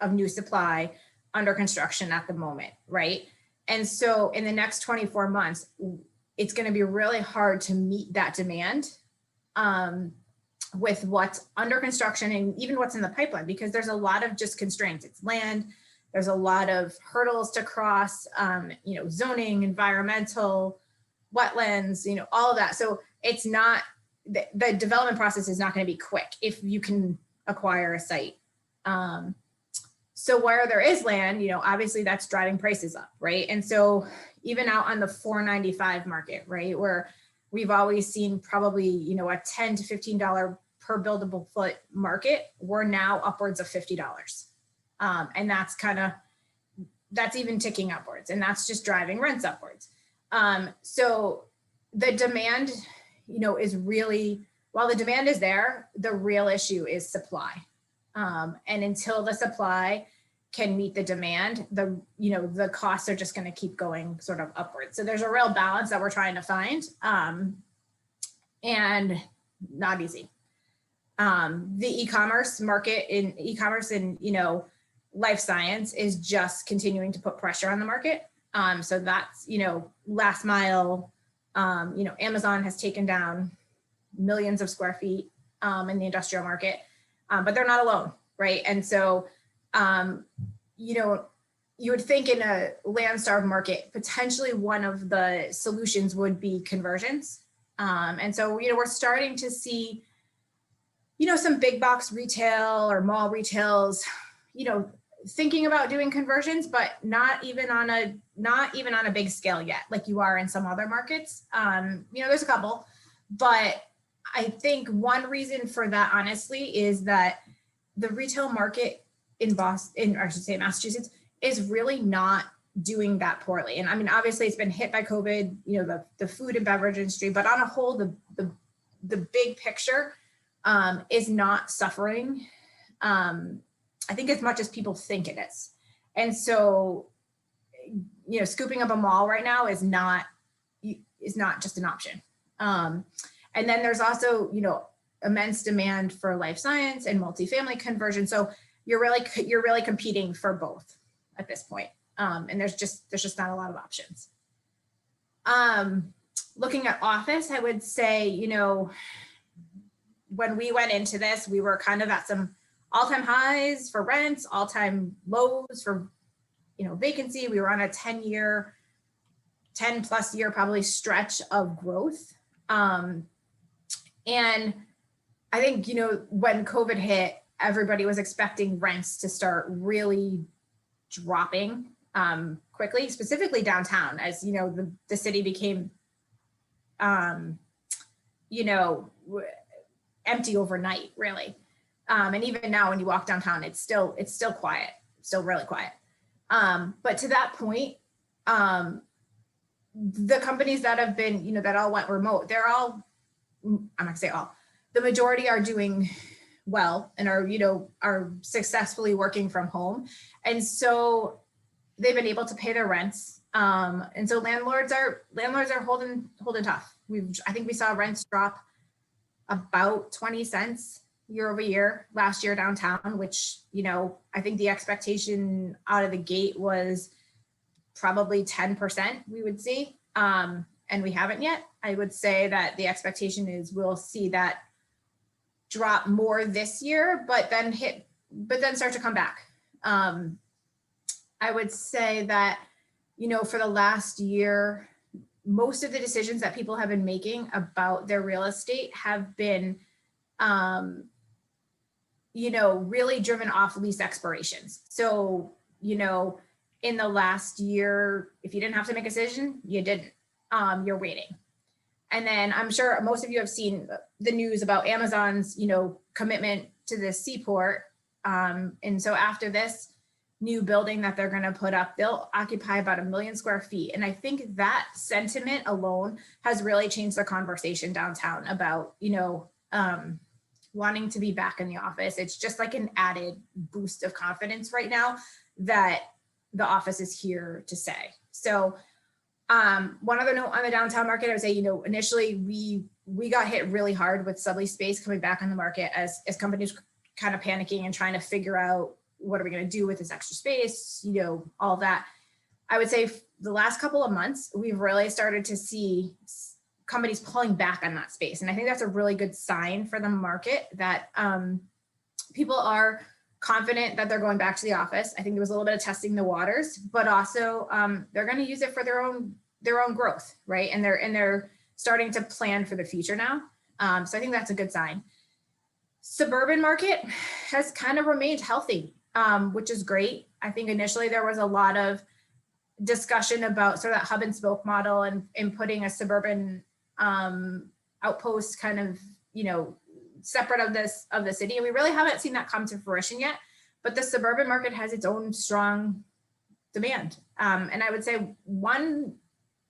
of new supply under construction at the moment, right? And so in the next 24 months, it's going to be really hard to meet that demand with what's under construction and even what's in the pipeline, because there's a lot of just constraints. It's land, there's a lot of hurdles to cross, zoning, environmental, wetlands, all of that. So it's not, the development process is not going to be quick if you can acquire a site. So where there is land, obviously that's driving prices up, right? And so even out on the 495 market, right, where we've always seen probably, a $10 to $15 per buildable foot market, we're now upwards of $50. And that's even ticking upwards, and that's just driving rents upwards. So the demand, is really, while the demand is there, the real issue is supply. And until the supply can meet the demand, the costs are just going to keep going sort of upwards. So there's a real balance that we're trying to find, and not easy. The e-commerce market and life science is just continuing to put pressure on the market. So that's, last mile, Amazon has taken down millions of square feet in the industrial market, but they're not alone, right? And so, you would think in a land-starved market, potentially one of the solutions would be conversions. And so, we're starting to see, some big box retail or mall retails, thinking about doing conversions, but not even on a big scale yet, like you are in some other markets. There's a couple, but I think one reason for that, honestly, is that the retail market in Boston, or I should say Massachusetts, is really not doing that poorly. And I mean, obviously it's been hit by COVID, the food and beverage industry, but on a whole, the big picture is not suffering, I think, as much as people think it is. And so, scooping up a mall right now is not just an option. And then there's also, immense demand for life science and multifamily conversion. So you're really competing for both at this point. And there's just not a lot of options. Looking at office, I would say, you know, when we went into this, we were kind of at some all-time highs for rents, all-time lows for, you know, vacancy. We were on a 10+ year probably stretch of growth. And I think, you know, when COVID hit, everybody was expecting rents to start really dropping quickly, specifically downtown, as, you know, the city became, you know, empty overnight, really. And even now when you walk downtown, it's still quiet, still really quiet. But to that point, the companies that have been, you know, that all went remote, they're all, I'm not gonna say all, the majority are doing well and are, you know, are successfully working from home. And so they've been able to pay their rents. And so landlords are holding tough. I think we saw rents drop about 20 cents year over year last year downtown, which, you know, I think the expectation out of the gate was probably 10% we would see. And we haven't yet. I would say that the expectation is we'll see that drop more this year, but then start to come back. I would say that, you know, for the last year, most of the decisions that people have been making about their real estate have been, you know, really driven off lease expirations. So, you know, in the last year, if you didn't have to make a decision, you didn't. You're waiting. And then I'm sure most of you have seen the news about Amazon's, you know, commitment to the seaport. And so after this new building that they're going to put up, they'll occupy about 1 million square feet. And I think that sentiment alone has really changed the conversation downtown about, you know, wanting to be back in the office. It's just like an added boost of confidence right now that the office is here to stay. So one other note on the downtown market, I would say, you know, initially we got hit really hard with sublease space coming back on the market as companies kind of panicking and trying to figure out what are we going to do with this extra space, you know, all that. I would say the last couple of months, we've really started to see companies pulling back on that space. And I think that's a really good sign for the market that people are confident that they're going back to the office. I think there was a little bit of testing the waters, but also they're going to use it for their own growth, right? And they're starting to plan for the future now. So I think that's a good sign. Suburban market has kind of remained healthy, which is great. I think initially there was a lot of discussion about sort of that hub and spoke model and putting a suburban outpost kind of, you know, separate of the city. And we really haven't seen that come to fruition yet, but the suburban market has its own strong demand. And I would say one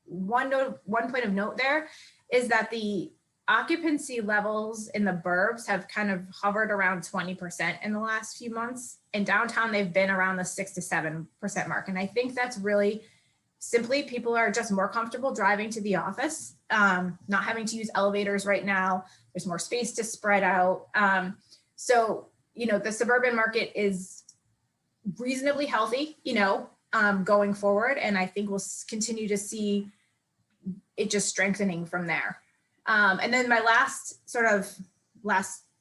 point of note there is that the occupancy levels in the burbs have kind of hovered around 20% in the last few months. In downtown, they've been around the 6 to 7% mark. And I think that's really simply people are just more comfortable driving to the office, not having to use elevators right now. There's more space to spread out. So, you know, the suburban market is reasonably healthy, you know, going forward. And I think we'll continue to see it just strengthening from there. And then my last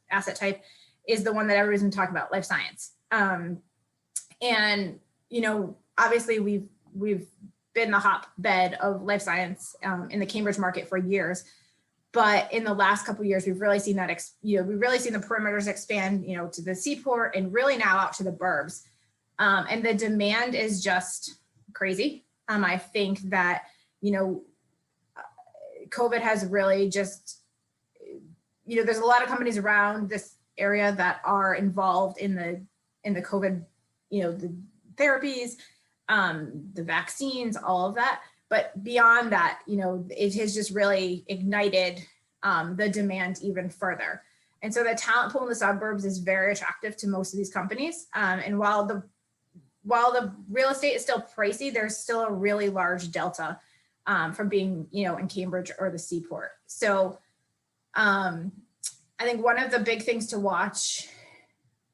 asset type is the one that everybody's been talking about, life science. And, you know, obviously we've been the hotbed of life science in the Cambridge market for years. But in the last couple of years, we've really seen that, we've really seen the perimeters expand, you know, to the seaport and really now out to the burbs. And the demand is just crazy. I think that, you know, COVID has really just, you know, there's a lot of companies around this area that are involved in the COVID, you know, the therapies, the vaccines, all of that. But beyond that, you know, it has just really ignited the demand even further. And so the talent pool in the suburbs is very attractive to most of these companies. And while the real estate is still pricey, there's still a really large delta from being, you know, in Cambridge or the seaport. So I think one of the big things to watch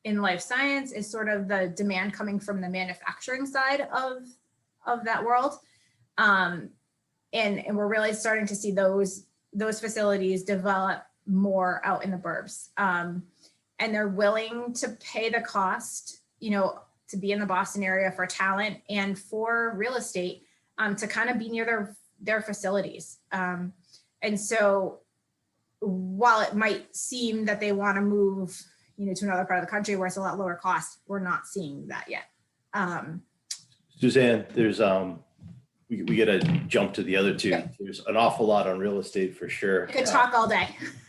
in life science is sort of the demand coming from the manufacturing side of that world. And we're really starting to see those facilities develop more out in the burbs. And they're willing to pay the cost, to be in the Boston area for talent and for real estate, to kind of be near their facilities. And so while it might seem that they want to move, to another part of the country where it's a lot lower cost, we're not seeing that yet. Suzanne, there's we got to jump to the other two. Okay. There's an awful lot on real estate for sure. I could talk all day.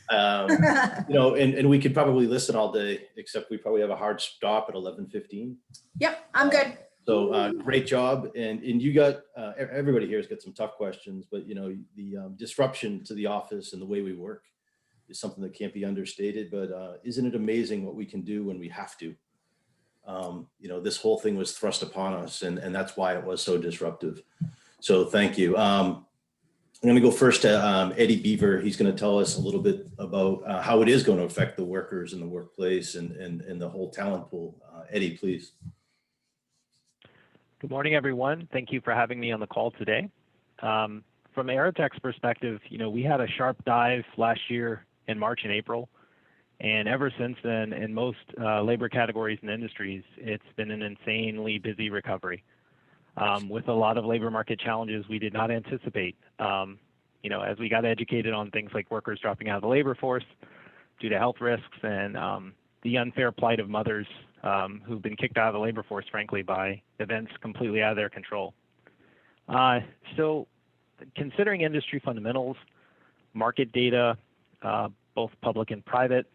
And we could probably listen all day, except we probably have a hard stop at 11:15. Yep, I'm good. So great job. And you got, everybody here has got some tough questions, but the disruption to the office and the way we work is something that can't be understated, but isn't it amazing what we can do when we have to? This whole thing was thrust upon us, and that's why it was so disruptive. So thank you. I'm going to go first to Eddie Beaver. He's going to tell us a little bit about how it is going to affect the workers in the workplace and the whole talent pool. Eddie, please. Good morning, everyone. Thank you for having me on the call today. From Aerotech's perspective, we had a sharp dive last year in March and April. And ever since then, in most labor categories and industries, it's been an insanely busy recovery with a lot of labor market challenges we did not anticipate. As we got educated on things like workers dropping out of the labor force due to health risks and the unfair plight of mothers who've been kicked out of the labor force, frankly, by events completely out of their control. So considering industry fundamentals, market data, both public and private,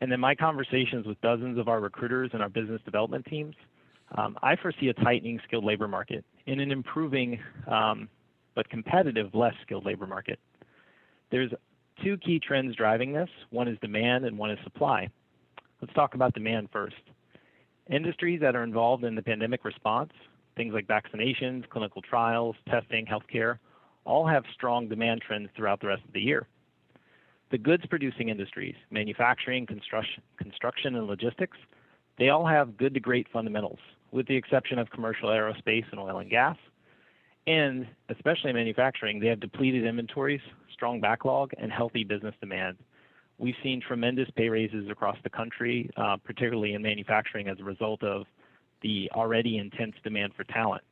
and then my conversations with dozens of our recruiters and our business development teams, I foresee a tightening skilled labor market in an improving but competitive, less skilled labor market. There's two key trends driving this. One is demand and one is supply. Let's talk about demand first. Industries that are involved in the pandemic response, things like vaccinations, clinical trials, testing, healthcare, all have strong demand trends throughout the rest of the year. The goods producing industries, manufacturing, construction, and logistics, they all have good to great fundamentals, with the exception of commercial aerospace and oil and gas. And especially in manufacturing, they have depleted inventories, strong backlog, and healthy business demand. We've seen tremendous pay raises across the country, particularly in manufacturing as a result of the already intense demand for talent.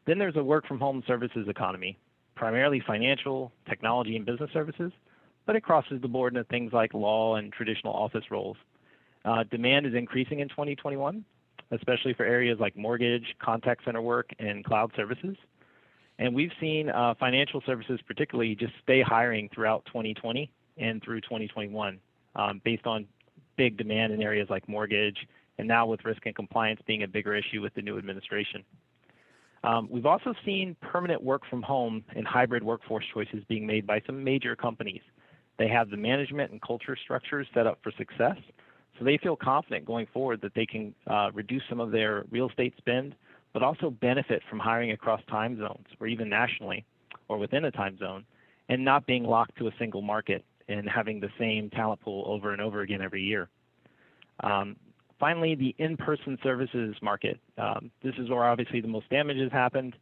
Then there's a work from home services economy, primarily financial, technology, and business services, but it crosses the board into things like law and traditional office roles. Demand is increasing in 2021, especially for areas like mortgage, contact center work, and cloud services. And we've seen financial services particularly just stay hiring throughout 2020 and through 2021 based on big demand in areas like mortgage, and now with risk and compliance being a bigger issue with the new administration. We've also seen permanent work from home and hybrid workforce choices being made by some major companies. They have the management and culture structures set up for success, so they feel confident going forward that they can reduce some of their real estate spend, but also benefit from hiring across time zones or even nationally or within a time zone and not being locked to a single market and having the same talent pool over and over again every year. Finally, the in-person services market. This is where obviously the most damage has happened,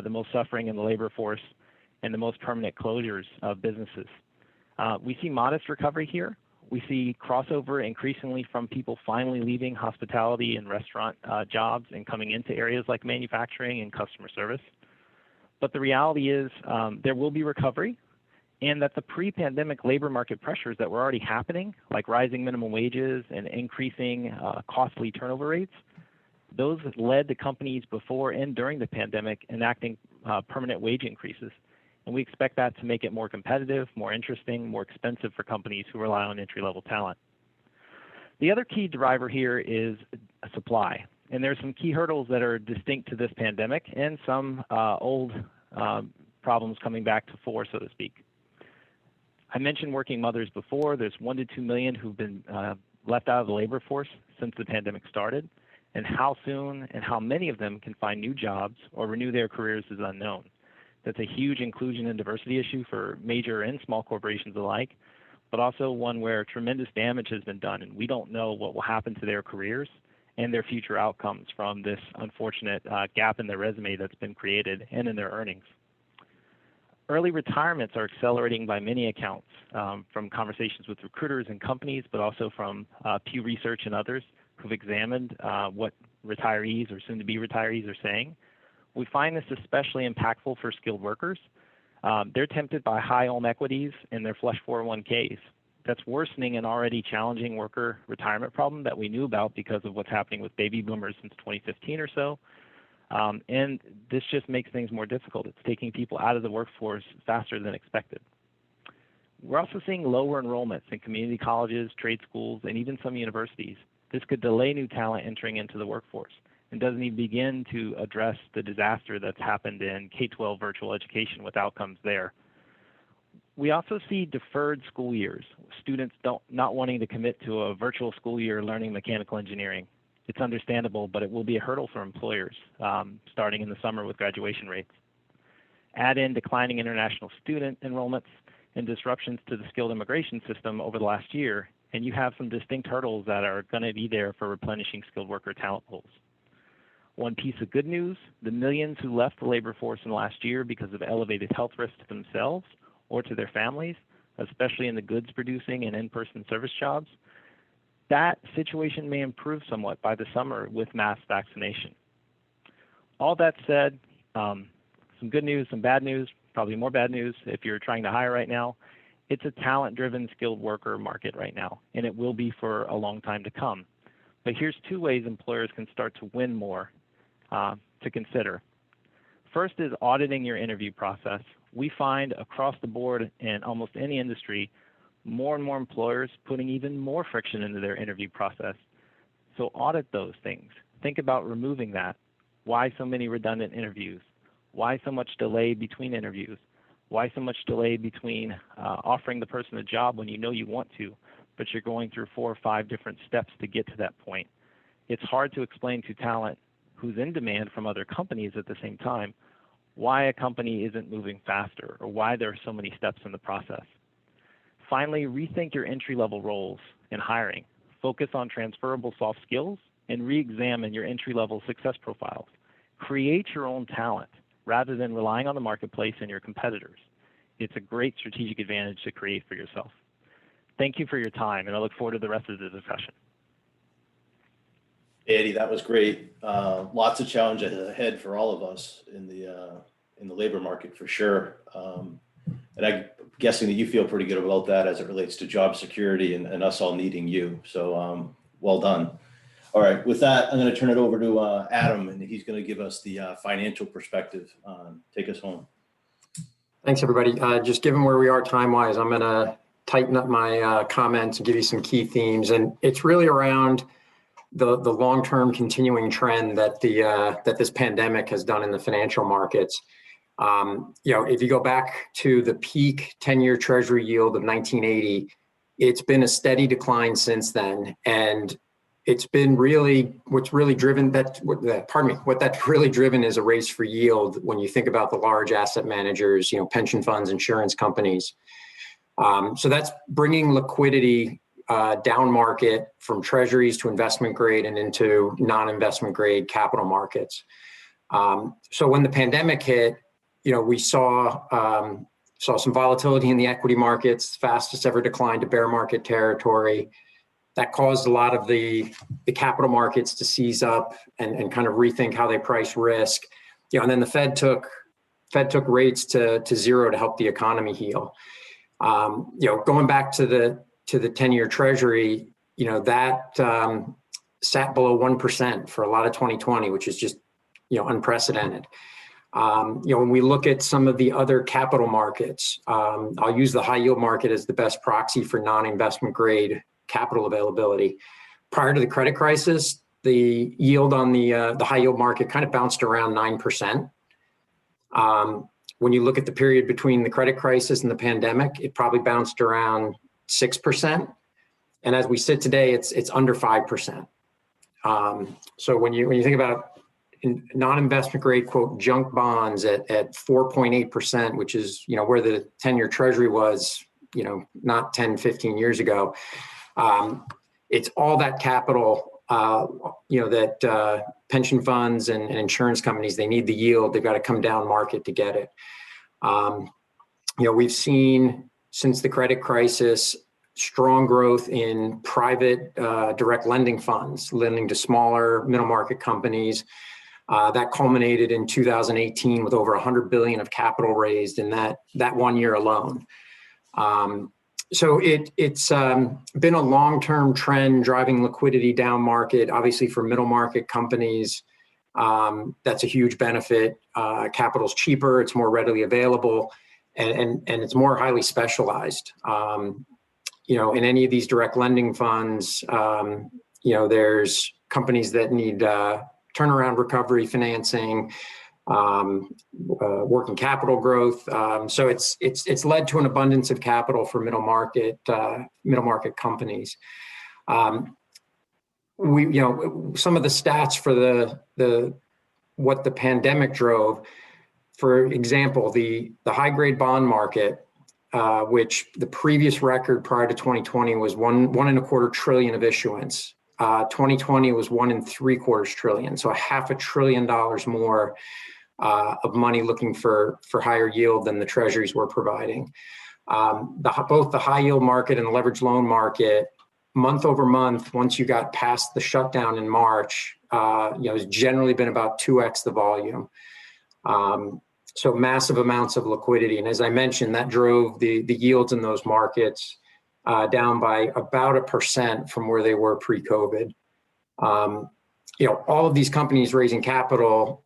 the most suffering in the labor force, and the most permanent closures of businesses. We see modest recovery here. We see crossover increasingly from people finally leaving hospitality and restaurant jobs and coming into areas like manufacturing and customer service. But the reality is there will be recovery, and that the pre-pandemic labor market pressures that were already happening, like rising minimum wages and increasing costly turnover rates, those led to companies before and during the pandemic enacting permanent wage increases. And we expect that to make it more competitive, more interesting, more expensive for companies who rely on entry-level talent. The other key driver here is supply. And there's some key hurdles that are distinct to this pandemic and some old problems coming back to fore, so to speak. I mentioned working mothers before. There's 1 to 2 million who've been left out of the labor force since the pandemic started. And how soon and how many of them can find new jobs or renew their careers is unknown. That's a huge inclusion and diversity issue for major and small corporations alike, but also one where tremendous damage has been done, and we don't know what will happen to their careers and their future outcomes from this unfortunate gap in their resume that's been created and in their earnings. Early retirements are accelerating by many accounts, from conversations with recruiters and companies, but also from Pew Research and others who've examined what retirees or soon-to-be retirees are saying. We find this especially impactful for skilled workers. They're tempted by high home equities and their flush 401ks. That's worsening an already challenging worker retirement problem that we knew about because of what's happening with baby boomers since 2015 or so. And this just makes things more difficult. It's taking people out of the workforce faster than expected. We're also seeing lower enrollments in community colleges, trade schools, and even some universities. This could delay new talent entering into the workforce and doesn't even begin to address the disaster that's happened in K-12 virtual education with outcomes there. We also see deferred school years, students not wanting to commit to a virtual school year learning mechanical engineering. It's understandable, but it will be a hurdle for employers starting in the summer with graduation rates. Add in declining international student enrollments and disruptions to the skilled immigration system over the last year, and you have some distinct hurdles that are going to be there for replenishing skilled worker talent pools. One piece of good news, the millions who left the labor force in the last year because of elevated health risks to themselves or to their families, especially in the goods producing and in-person service jobs, that situation may improve somewhat by the summer with mass vaccination. All that said, some good news, some bad news, probably more bad news if you're trying to hire right now. It's a talent-driven skilled worker market right now, and it will be for a long time to come. But here's two ways employers can start to win more to consider. First is auditing your interview process. We find across the board in almost any industry, more and more employers putting even more friction into their interview process. So audit those things. Think about removing that. Why so many redundant interviews? Why so much delay between interviews? Why so much delay between offering the person a job when you know you want to, but you're going through 4 or 5 different steps to get to that point? It's hard to explain to talent who's in demand from other companies at the same time why a company isn't moving faster or why there are so many steps in the process. Finally, rethink your entry-level roles in hiring. Focus on transferable soft skills and re-examine your entry-level success profiles. Create your own talent rather than relying on the marketplace and your competitors. It's a great strategic advantage to create for yourself. Thank you for your time, and I look forward to the rest of the discussion. Eddie, that was great. Lots of challenges ahead for all of us in the labor market for sure. And I'm guessing that you feel pretty good about that as it relates to job security and us all needing you. So well done. All right, with that, I'm going to turn it over to Adam, and he's going to give us the financial perspective. Take us home. Thanks, everybody. Just given where we are time-wise, I'm going to tighten up my comments and give you some key themes. And it's really around the long-term continuing trend that that this pandemic has done in the financial markets. If you go back to the peak 10-year Treasury yield of 1980, it's been a steady decline since then. And it's been really, what that's really driven is a race for yield when you think about the large asset managers, pension funds, insurance companies. So that's bringing liquidity down market from treasuries to investment grade and into non-investment grade capital markets. So when the pandemic hit, we saw some volatility in the equity markets, fastest ever decline to bear market territory. That caused a lot of the capital markets to seize up and kind of rethink how they price risk. And then the Fed took rates to zero to help the economy heal. Going back to the 10-year Treasury, that sat below 1% for a lot of 2020, which is just unprecedented. When we look at some of the other capital markets, I'll use the high yield market as the best proxy for non-investment grade capital availability. Prior to the credit crisis, the yield on the high yield market kind of bounced around 9%. When you look at the period between the credit crisis and the pandemic, it probably bounced around 6%. And as we sit today, it's under 5%. So when you think about non-investment grade, quote, junk bonds at 4.8%, which is where the 10-year Treasury was not 10, 15 years ago. It's all that capital, that pension funds and insurance companies, they need the yield. They've got to come down market to get it. We've seen since the credit crisis, strong growth in private direct lending funds, lending to smaller middle market companies. That culminated in 2018 with over 100 billion of capital raised in that 1 year alone. So it's been a long-term trend driving liquidity down market. Obviously, for middle market companies, that's a huge benefit. Capital's cheaper, it's more readily available, and it's more highly specialized. In any of these direct lending funds, there's companies that need turnaround recovery financing, working capital growth. So it's led to an abundance of capital for middle market companies. Some of the stats for what the pandemic drove. For example, the high grade bond market, which the previous record prior to 2020 was $1.25 trillion of issuance. 2020 was $1.75 trillion, so $500 billion more of money looking for higher yield than the treasuries were providing. Both the high yield market and the leveraged loan market, month over month, once you got past the shutdown in March, has generally been about 2x the volume. So massive amounts of liquidity. And as I mentioned, that drove the yields in those markets down by about 1% from where they were pre-COVID. All of these companies raising capital,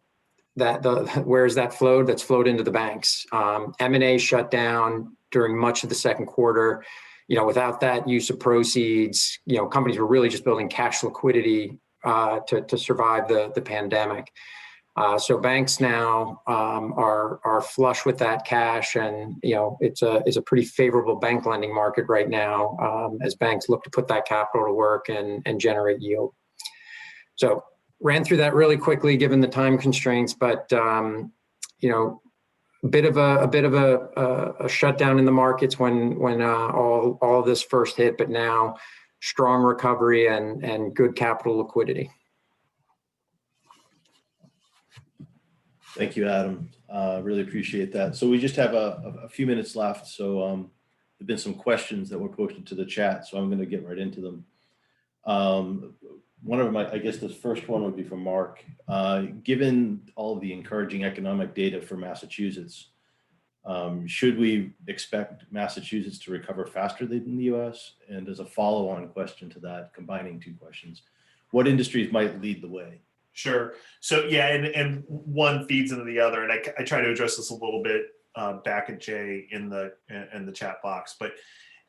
where's that flowed? That's flowed into the banks. M&A shut down during much of the second quarter. Without that use of proceeds, companies were really just building cash liquidity to survive the pandemic. So banks now are flush with that cash, and it's a pretty favorable bank lending market right now as banks look to put that capital to work and generate yield. So ran through that really quickly given the time constraints, but a bit of a shutdown in the markets when all of this first hit, but now strong recovery and good capital liquidity. Thank you, Adam. Really appreciate that. So we just have a few minutes left. So there've been some questions that were posted to the chat, so I'm going to get right into them. One of my, I guess this first one would be from Mark. Given all of the encouraging economic data for Massachusetts, should we expect Massachusetts to recover faster than the US? And as a follow-on question to that, combining two questions, what industries might lead the way? Sure. So yeah, and one feeds into the other, and I try to address this a little bit back at Jay in the chat box, but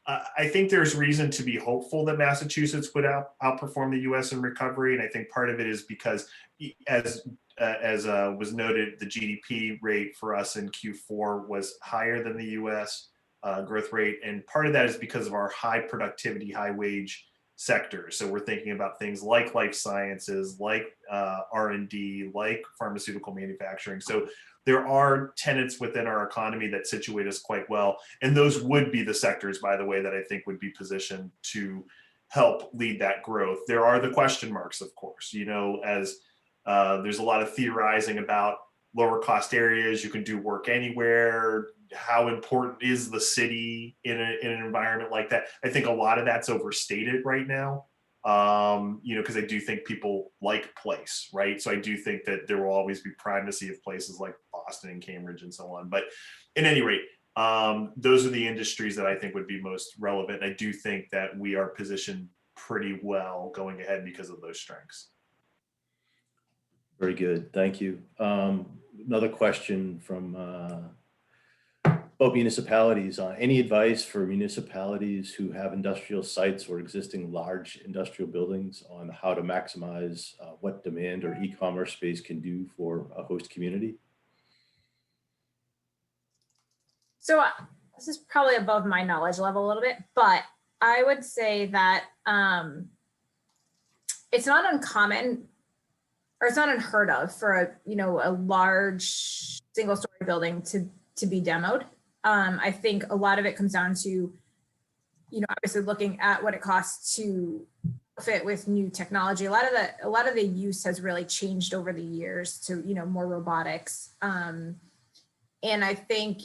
I think there's reason to be hopeful that Massachusetts would outperform the U.S. in recovery, and I think part of it is because, as was noted, the GDP rate for us in Q4 was higher than the U.S. Growth rate, and part of that is because of our high productivity, high wage sectors. So we're thinking about things like life sciences, like R&D, like pharmaceutical manufacturing. So there are tenets within our economy that situate us quite well. And those would be the sectors, by the way, that I think would be positioned to help lead that growth. There are the question marks, of course, as there's a lot of theorizing about lower cost areas. You can do work anywhere. How important is the city in an environment like that? I think a lot of that's overstated right now, because I do think people like place, right? So I do think that there will always be primacy of places like Boston and Cambridge and so on. But at any rate, those are the industries that I think would be most relevant. I do think that we are positioned pretty well going ahead because of those strengths. Very good. Thank you. Another question from about municipalities. Any advice for municipalities who have industrial sites or existing large industrial buildings on how to maximize what demand or e-commerce space can do for a host community? So this is probably above my knowledge level a little bit, but I would say that it's not uncommon, or it's not unheard of for a large single-story building to be demoed. I think a lot of it comes down to obviously looking at what it costs to fit with new technology. A lot of the use has really changed over the years to, more robotics. And I think,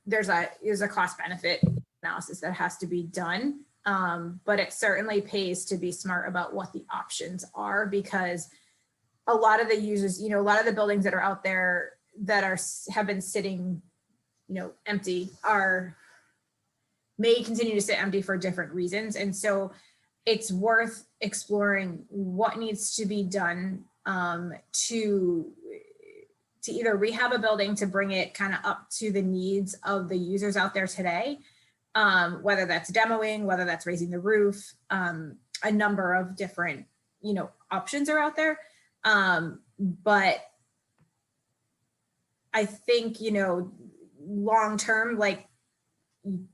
there's a cost benefit analysis that has to be done. But it certainly pays to be smart about what the options are, because a lot of the users, a lot of the buildings that are out there that have been sitting, empty may continue to sit empty for different reasons. And so it's worth exploring what needs to be done to either rehab a building to bring it kind of up to the needs of the users out there today, whether that's demoing, whether that's raising the roof, a number of different, options are out there. But I think, long term, like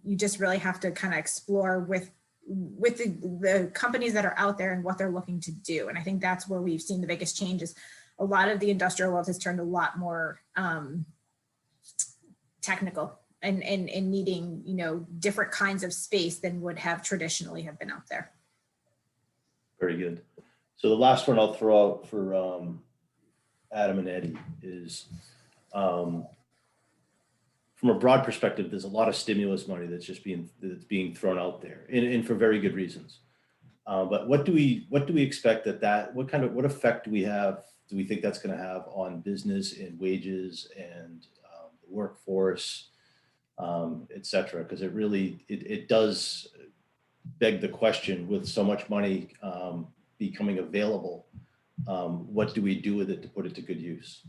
you just really have to kind of explore with the companies that are out there and what they're looking to do. And I think that's where we've seen the biggest changes. A lot of the industrial world has turned a lot more technical and needing, different kinds of space than would have traditionally have been out there. Very good. So the last one I'll throw out for Adam and Eddie is, from a broad perspective, there's a lot of stimulus money that's being thrown out there, and for very good reasons. But what do we expect what effect do we think that's going to have on business and wages and the workforce, et cetera? Because it does beg the question, with so much money becoming available, what do we do with it to put it to good use?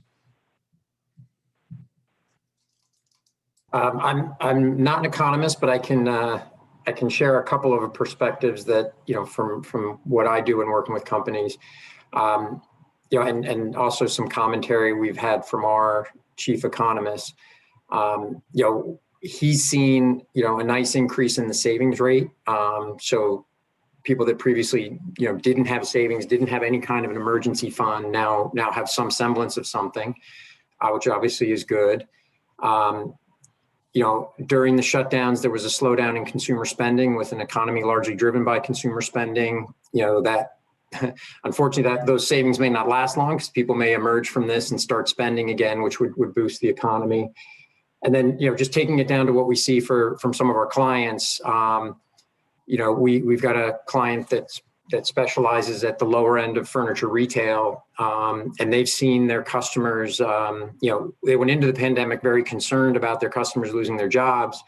I'm not an economist, but I can share a couple of perspectives that, from what I do in working with companies, and also some commentary we've had from our chief economist. He's seen, a nice increase in the savings rate. So people that previously, didn't have savings, didn't have any kind of an emergency fund, now have some semblance of something, which obviously is good. During the shutdowns, there was a slowdown in consumer spending, with an economy largely driven by consumer spending. That unfortunately, those savings may not last long, because people may emerge from this and start spending again, which would boost the economy. And then, just taking it down to what we see from some of our clients, we've got a client that specializes at the lower end of furniture retail, and they've seen their customers, they went into the pandemic very concerned about their customers losing their jobs,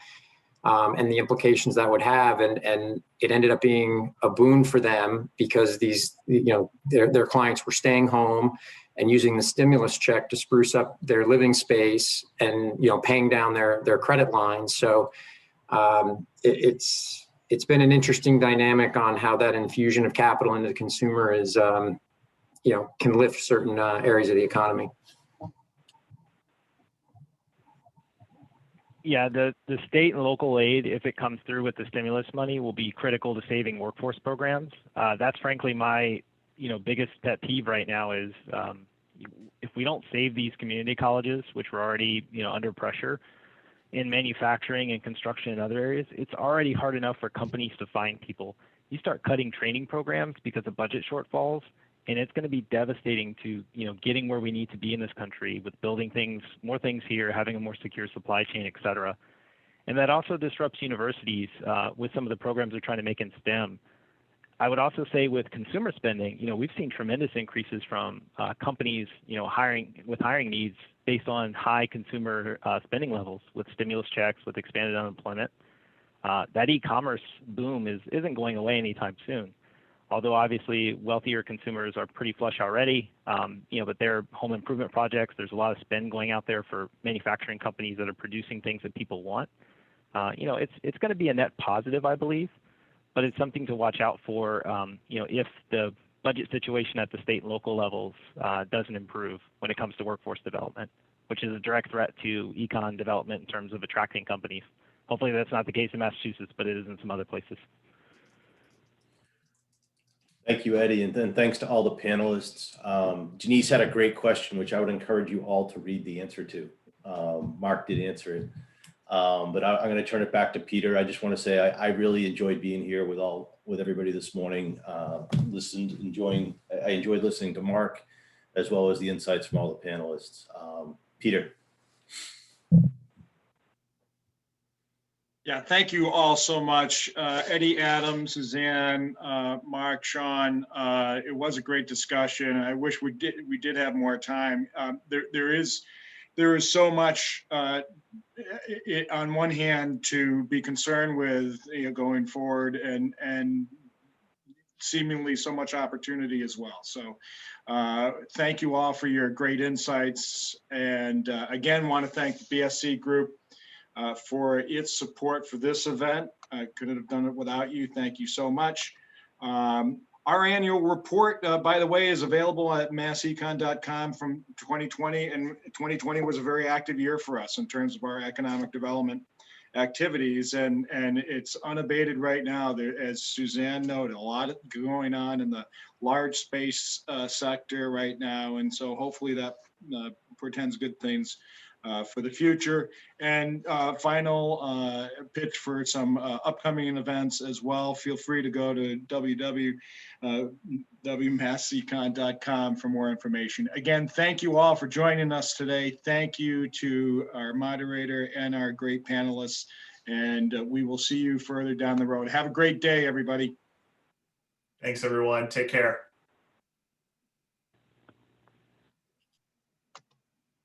and the implications that would have, and it ended up being a boon for them, because their clients were staying home and using the stimulus check to spruce up their living space and paying down their credit lines. So it's been an interesting dynamic on how that infusion of capital into the consumer is, can lift certain areas of the economy. Yeah, the state and local aid, if it comes through with the stimulus money, will be critical to saving workforce programs. That's frankly my, biggest pet peeve right now is if we don't save these community colleges, which were already, under pressure in manufacturing and construction and other areas, it's already hard enough for companies to find people. You start cutting training programs because of budget shortfalls, and it's going to be devastating to, getting where we need to be in this country with building more things here, having a more secure supply chain, et cetera. And that also disrupts universities with some of the programs they're trying to make in STEM. I would also say with consumer spending, we've seen tremendous increases from companies, hiring needs based on high consumer spending levels, with stimulus checks, with expanded unemployment. That e-commerce boom isn't going away anytime soon. Although obviously wealthier consumers are pretty flush already, but their home improvement projects, there's a lot of spend going out there for manufacturing companies that are producing things that people want. It's going to be a net positive, I believe, but it's something to watch out for, if the budget situation at the state and local levels doesn't improve when it comes to workforce development, which is a direct threat to econ development in terms of attracting companies. Hopefully that's not the case in Massachusetts, but it is in some other places. Thank you, Eddie, and then thanks to all the panelists. Janice had a great question, which I would encourage you all to read the answer to. Mark did answer it. But I'm going to turn it back to Peter. I just want to say I really enjoyed being here with everybody this morning. I enjoyed listening to Mark, as well as the insights from all the panelists. Peter. Yeah, thank you all so much. Eddie, Adam, Suzanne, Mark, Sean, it was a great discussion. I wish we did have more time. There is so much on one hand to be concerned with, going forward, and seemingly so much opportunity as well. So thank you all for your great insights. And again, want to thank the BSC group for its support for this event. I couldn't have done it without you. Thank you so much. Our annual report, by the way, is available at massecon.com from 2020, and 2020 was a very active year for us in terms of our economic development activities, and it's unabated right now. There, as Suzanne noted, a lot going on in the large space sector right now, and so hopefully that portends good things for the future. And final pitch for some upcoming events as well. Feel free to go to www.massecon.com for more information. Again, thank you all for joining us today. Thank you to our moderator and our great panelists. And we will see you further down the road. Have a great day, everybody. Thanks, everyone. Take care.